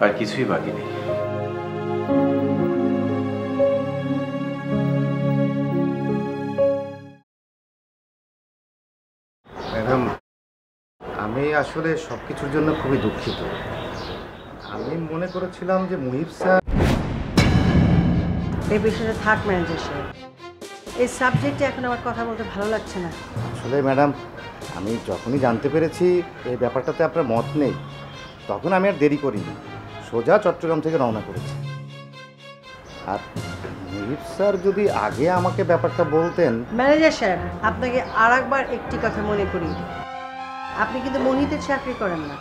আর কিছুই বাকি নেই। ম্যাডাম, আমি আসলে সব কিছুর জন্য খুবই দুঃখিত। আমি মনে করেছিলাম যে মুহিব স্যার এই বিষয়টা থাক ম্যানেজার সাহেব, এই সাবজেক্টে এখন আমার কথা বলতে ভালো লাগছে না। আসলে ম্যাডাম, আমি যখনই জানতে পেরেছি এই ব্যাপারটাতে আপনার মত নেই, তখন আমি আর দেরি করিনি, সোজা চট্টগ্রাম থেকে রওনা করেছি। আর মুহিব স্যার যদি আগে আমাকে ব্যাপারটা বলতেন। ম্যানেজার সাহেব, আপনাকে আর একবার একটি কথা মনে করি, আপনি কিন্তু মনিতের চাকরি করেন না,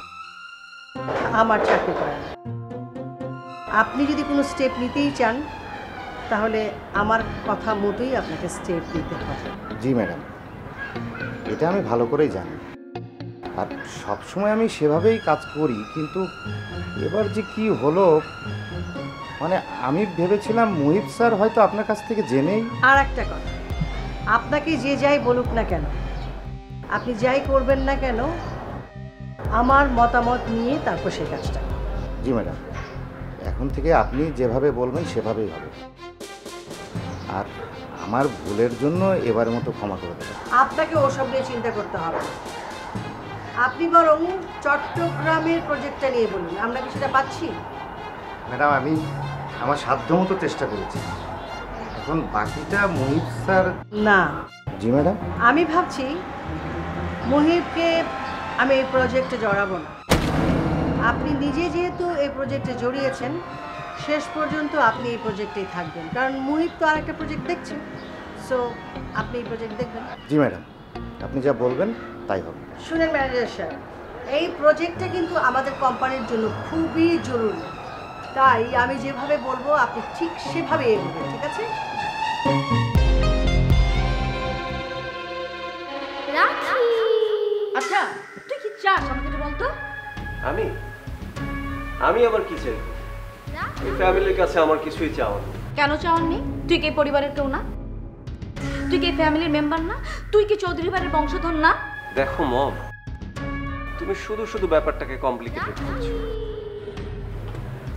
আমার চাকরি করে না। আপনি যদি কোনো স্টেপ নিতেই চান তাহলে আমার কথা মতোই আপনাকে স্টেপ নিতে হবে। জি ম্যাডাম, এটা আমি ভালো করেই জানি, আর সবসময় আমি সেভাবেই কাজ করি, কিন্তু এবার যে কি হলো, মানে আমি ভেবেছিলাম মুহিব স্যার হয়তো আপনার কাছ থেকে জেনেই। আর একটা কথা, আপনাকে যে যাই বলুক না কেন, আপনি যাই করবেন না কেন, আমার মতামত নিয়ে তারপর সেই কাজটা। জি ম্যাডাম, এখন থেকে আপনি যেভাবে বলবেন সেভাবেই হবে, আর আমার ভুলের জন্য এবারের মতো ক্ষমা করে দেবেন। আপনাকে ওসব নিয়ে চিন্তা করতে হবে না। আপনি বরং চট্টগ্রামের প্রজেক্টটা নিয়ে বলুন, আমরা কি সেটা পাচ্ছি? ম্যাডাম, আমি আমার সাধ্যমতো চেষ্টা করেছি, এখন বাকিটা মুহিব স্যার। না। জি ম্যাডাম, আমি ভাবছি মুহিবকে আমি এই প্রজেক্টে জড়াবো না। আপনি নিজে যেহেতু এই প্রজেক্টে জড়িয়েছেন, শেষ পর্যন্ত আপনি এই প্রজেক্টেই থাকবেন, কারণ মুহিব তো আরেকটা প্রজেক্ট দেখছে, সো আপনি এই প্রজেক্ট দেখবেন। জি ম্যাডাম, আপনি যা বলবেন তাই হবে। শুনেন ম্যানেজার স্যার, এই প্রজেক্টটা কিন্তু আমাদের কোম্পানির জন্য খুবই জরুরি, তাই আমি যেভাবে বলবো আপনি ঠিক সেভাবে এগোবেন, ঠিক আছে? আচ্ছা, তুই কি চাস আমাকে একটু বলতো? আমি আবার কি চাই? এই ফ্যামিলির কাছে আমার কিছুই চাওয়ার নেই। কেন চাওয়ার নেই? তুই কি পরিবারের কেউ না? তুই কি ফ্যামিলির মেম্বার না? তুই কি চৌধুরী বাড়ির বংশধর না? দেখো মম, তুমি শুধু শুধু ব্যাপারটাকে কমপ্লিকেটেড করছো।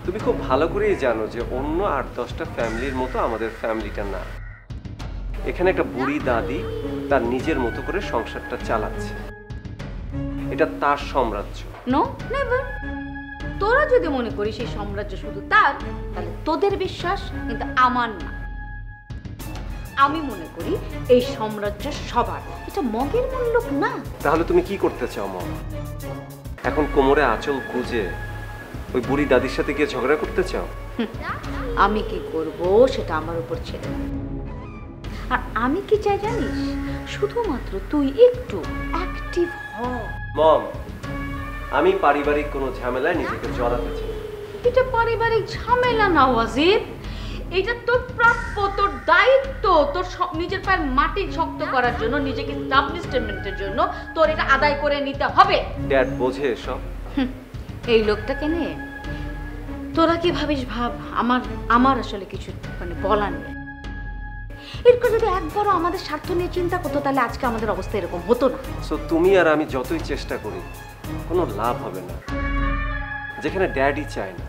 তুমি খুব ভালো করেই জানো যে অন্য 8-10টা ফ্যামিলির মতো আমাদের ফ্যামিলিটা না। এখানে একটা বুড়ি দাদি তার নিজের মতো করে সংসারটা চালাচ্ছে, এটা তার সাম্রাজ্য। No, never. তোরা যদি মনে করিস এই সাম্রাজ্য শুধু তার, তাহলে তোদের বিশ্বাস, কিন্তু আমার না। আমি মনে করি এই সাম্রাজ্য সবার, এটা মগের মুল্লুক না। তাহলে তুমি কি করতে চাও মম? এখন কোমরে আঁচল গুজে ওই বুড়ি দাদির সাথে গিয়ে ঝগড়া করতে চাও? আমি কি করব সেটা আমার উপর ছেড়ে দে। আর আমি কি চাই জানিস? শুধুমাত্র তুই একটু অ্যাক্টিভ হ। মম, আমি পারিবারিক কোনো ঝামেলায় নিজেকে জড়াতে চাই। এটা পারিবারিক ঝামেলা না ওয়াজিদ, এটা তোর প্রাপ্য, তোর দায়িত্ব, তোর নিজের পায়ের মাটি শক্ত করার জন্য, নিজেকে এস্টাবলিশমেন্টের জন্য তোর এটা আদায় করে নিতে হবে। ড্যাড বোঝে এসব? এই লোকটাকে নিয়ে তোরা কি ভাবিস ভাব, আমার আসলে কিছু মানে বলার নেই। এরপর যদি একবারও আমাদের স্বার্থ নিয়ে চিন্তা করতো, তাহলে আজকে আমাদের অবস্থা এরকম হতো না। সো তুমি আর আমি যতই চেষ্টা করি কোনো লাভ হবে না, যেখানে ড্যাডই চায় না।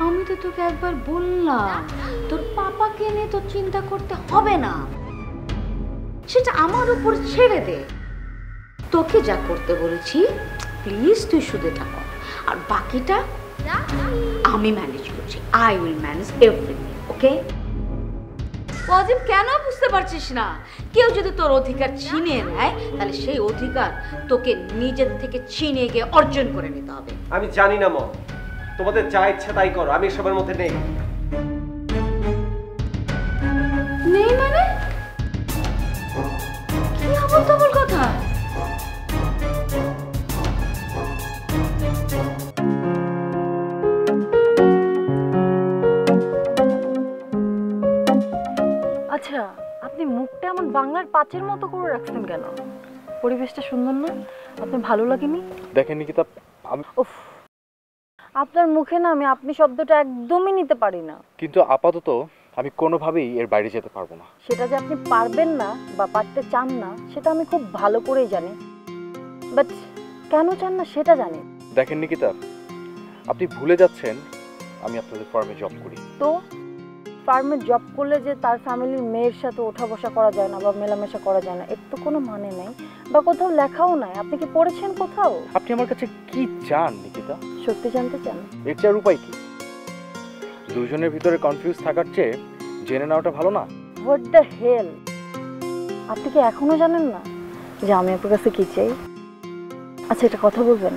আমি তো তোকে একবার বললাম তোর পাপাকে নিয়ে তো চিন্তা করতে হবে না, সেটা আমার উপর ছেড়ে দে। তোকে যা করতে বলেছি প্লিজ তুই শুধু এটা কর, আর বাকিটা আমি ম্যানেজ করছি। আই উইল ম্যানেজ এভরিথিং, ওকে? ওয়াজিব, কেন বুঝতে পারছিস না? কেউ যদি তোর অধিকার ছিনিয়ে নেয়, তাহলে সেই অধিকার তোকে নিজের থেকে ছিনিয়ে গিয়ে অর্জন করে নিতে হবে। আমি জানি না মম, তোমাদের যা ইচ্ছা তাই করো, আমি এসবের মধ্যে নেই। নেই মানে? কি আবল তাবল কথা? আচ্ছা, আপনি মুখটা এমন বাংলার পাঁচের মতো করে রাখছেন কেন? পরিবেশটা সুন্দর না? আপনার ভালো লাগেনি? দেখেন নিকিতা, উফ, আপনার মুখে না আমি আপনি শব্দটা একদমই নিতে পারি না। কিন্তু আপাতত আমি কোনোভাবেই এর বাইরে যেতে পারবো না। সেটা যে আপনি পারবেন না বা পারতে চান না সেটা আমি খুব ভালো করেই জানি, বাট কেন চান না সেটা জানি। দেখেন নিকিতা, আপনি ভুলে যাচ্ছেন আমি আপনাদের ফার্মে জব করি। তো ফার্মে জব করলে যে তার ফ্যামিলির মেয়ের সাথে ওঠা বসা করা যায় না বা মেলামেশা করা যায় না, এর তো কোনো মানে নেই, বা কোথাও লেখাও নাই। আপনি কি পড়েছেন কোথাও? আপনি আমার কাছে কি চান নিকিতা? সত্যি জানতে চান? এর চেয়ে উপায় কি? দুজনের ভিতরে কনফিউজ থাকার চেয়ে জেনে নেওয়াটা ভালো না? হোয়াট দ্য হেল, আপনি কি এখনো জানেন না যে আমি আপনার কাছে কি চাই? আচ্ছা, এটা কথা বলবেন,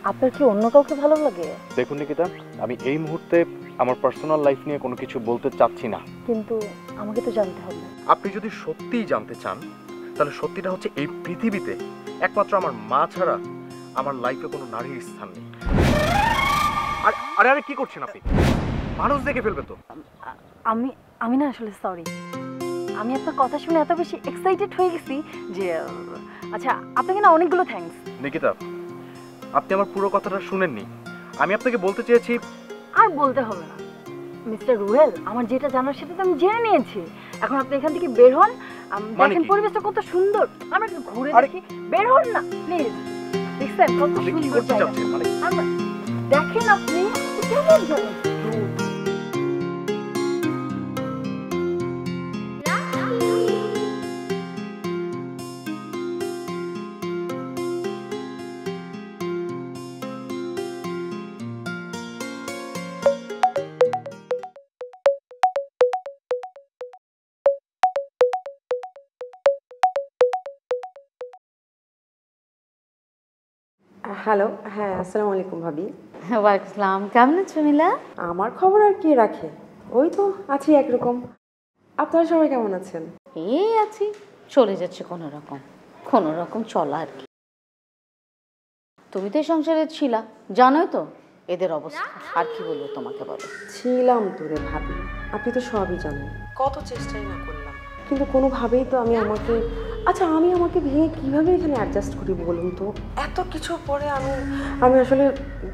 আপনার কি অন্য কাউকে ভালো লাগে? দেখুন নিকিতা, আমি এই মুহূর্তে আমার পার্সোনাল লাইফ নিয়ে কোনো কিছু বলতে চাচ্ছি না। কিন্তু আমাকে তো জানতে হবে। আপনি যদি সত্যিই জানতে চান, তাহলে সত্যিটা হচ্ছে এই পৃথিবীতে একমাত্র আমার মা ছাড়া আমার লাইফে কোনো নারীর স্থান নেই। আরে আরে কি করছেন আপনি? মানুষ দেখে ফেলবে তো। আমি না আসলে সরি, আমি আপনার কথা শুনে এত বেশি এক্সাইটেড হয়ে গেছি যে আচ্ছা আপনাকে না অনেকগুলো থ্যাঙ্কস। নিকিতা, আপনি আমার পুরো কথাটা শুনেননি। আমি আপনাকে বলতে চেয়েছি। আর বলতে হবে না মিস্টার রুহেল, আমার যেটা জানার সেটা তো আমি জেনে নিয়েছি। এখন আপনি এখান থেকে বের হন, দেখেন পরিবেশটা কত সুন্দর, আমরা একটু ঘুরে দেখি। বের হন না প্লিজ। দেখছেন কত সুন্দর জায়গা, দেখেন আপনি কেমন জানেন। হ্যালো, হ্যাঁ আসসালামু আলাইকুম ভাবি। ওয়ালাইকুম আসসালাম। কেমন আছো মিলা? আমার খবর আর কি রাখে, ওই তো আছি একরকম। আপনারা সবাই কেমন আছেন? এই আছি, চলে যাচ্ছে কোনো রকম চলা আর কি। তুমি তো এই সংসারে ছিলা, জানোই তো এদের অবস্থা। আর কি বলবো তোমাকে, বলো। ছিলাম তো রে ভাবি, আপনি তো সবই জানেন। কত চেষ্টাই না করলাম, কিন্তু কোনোভাবেই তো আমি আমাকে ভেঙে কিভাবে এখানে অ্যাডজাস্ট করি বলুন তো। এত কিছু পরে আমি আসলে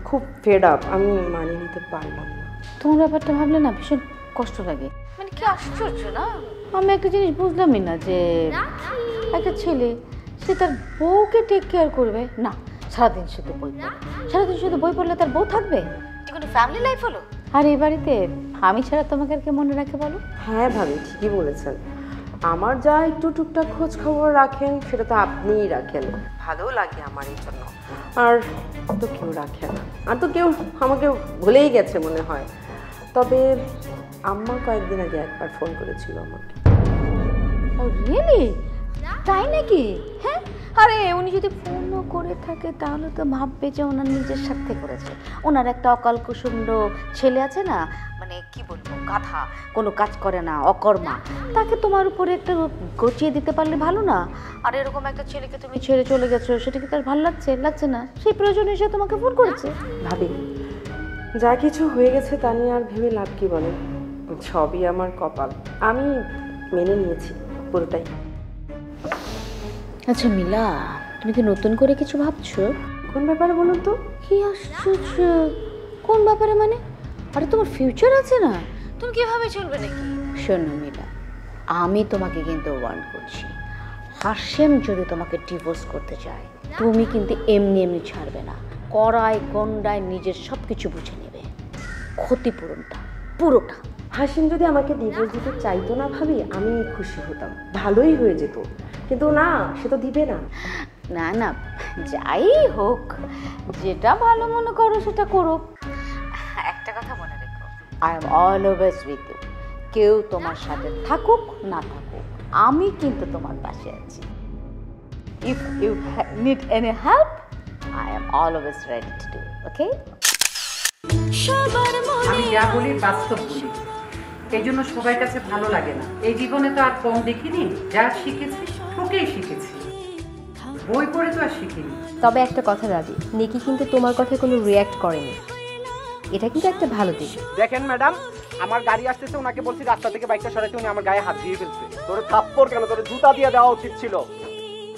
খুব ফেড আপ, আমি মানিয়ে নিতে পারলাম না। তোমার ব্যাপারটা ভাবলে না ভীষণ কষ্ট লাগে। মানে কি আশ্চর্য না, আমি একটা জিনিস বুঝলামই না যে একটা ছেলে সে তার বউকে টেক কেয়ার করবে না, সারাদিন শুধু বই পড়লে তার বউ থাকবে? এটা কোনো ফ্যামিলি লাইফ হলো? আর এই বাড়িতে আমি ছাড়া তোমাকে আর কে মনে রাখে বলো? হ্যাঁ ভাবি, ঠিকই বলেছেন। আমার যা একটু টুকটাক খোঁজ খবর রাখেন সেটা তো আপনিই রাখেন, ভালো লাগে আমার এই জন্য। আর তো কেউ রাখে না, আর তো কেউ আমাকে ভুলেই গেছে মনে হয়। তবে আম্মা কয়েকদিন আগে একবার ফোন করেছিল আমাকে। ও রিয়েলি? তাই নাকি? হ্যাঁ, আরে উনি যদি ফোনও করে থাকে তাহলে তো ভাববে যে ওনার নিজের সাথে করেছে। ওনার একটা অকাল কুসুন্ড ছেলে আছে না, মানে কি বলবো, গাধা, কোনো কাজ করে না, অকর্মা, তাকে তোমার উপরে একটা গচিয়ে দিতে পারলে ভালো না? আর এরকম একটা ছেলেকে তুমি ছেড়ে চলে গেছো, সেটা কি তার ভালো লাগছে না? সেই প্রয়োজনে সে তোমাকে ফোন করেছে। ভাবি, যা কিছু হয়ে গেছে তা নিয়ে আর ভেবে লাভ কি বলেন? সবই আমার কপাল, আমি মেনে নিয়েছি পুরোটাই। আচ্ছা মিলা, তুমি কি নতুন করে কিছু ভাবছো? কোন ব্যাপারে বলুন তো? কি আশ্চর্য, কোন ব্যাপারে মানে? আরে তোমার ফিউচার আছে না, তুমি কিভাবে চলবে নাকি? শোনো মিলা, আমি তোমাকে কিন্তু ওয়ার্ন করছি, হাশেম যদি তোমাকে ডিভোর্স করতে চায় তুমি কিন্তু এমনি ছাড়বে না, কড়ায় গন্ডায় নিজের সব কিছু বুঝে নেবে, ক্ষতিপূরণটা পুরোটা। হাসিম যদি আমাকে ডিভোর্স দিতে চাইতো না ভাবি, আমি খুশি হতাম, ভালোই হয়ে যেত, কিন্তু না, সে তো দিবে না। না না, যাই হোক, যেটা ভালো মনে করো সেটা করো। একটা কথা মনে রেখো, I am always with you. কেউ তোমার সাথে থাকুক না থাকুক, আমি কিন্তু তোমার পাশে আছি। If you need any help, I am always ready to do, okay? আমি যা বলি বাস্তব বলি, এই জন্য সবার কাছে ভালো লাগে না। এই জীবনে তো আর কম দেখিনি, যা শিখেছি ওকেই শিখেছি, বই পড়ে তো আর শিখিনি। তবে একটা কথা দাদি, নিকি কিন্তু তোমার কথায় কোনো রিয়্যাক্ট করেনি, এটা কিন্তু একটা ভালো দিক। দেখেন ম্যাডাম, আমার গাড়ি আসতেছে, ওনাকে বলছি রাস্তা থেকে বাইকটা সরাতে, উনি আমার গায়ে হাত দিয়ে ফেলছে। তোরে থাপ্পড় কেন, তোরে জুতা দিয়ে দেওয়া উচিত ছিল।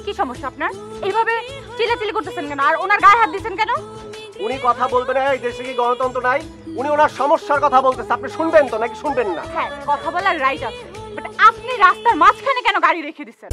কি সমস্যা আপনার? এইভাবে চিল্লাচিল্লি করতেছেন কেন, আর ওনার গায়ে হাত দিচ্ছেন কেন? উনি কথা বলবেন না, এই দেশে কি গণতন্ত্র নাই? উনি ওনার সমস্যার কথা বলতেছে, আপনি শুনবেন তো নাকি শুনবেন না? হ্যাঁ, কথা বলার রাইট আছে, বাট আপনি রাস্তার মাঝখানে কেন গাড়ি রেখে দিচ্ছেন?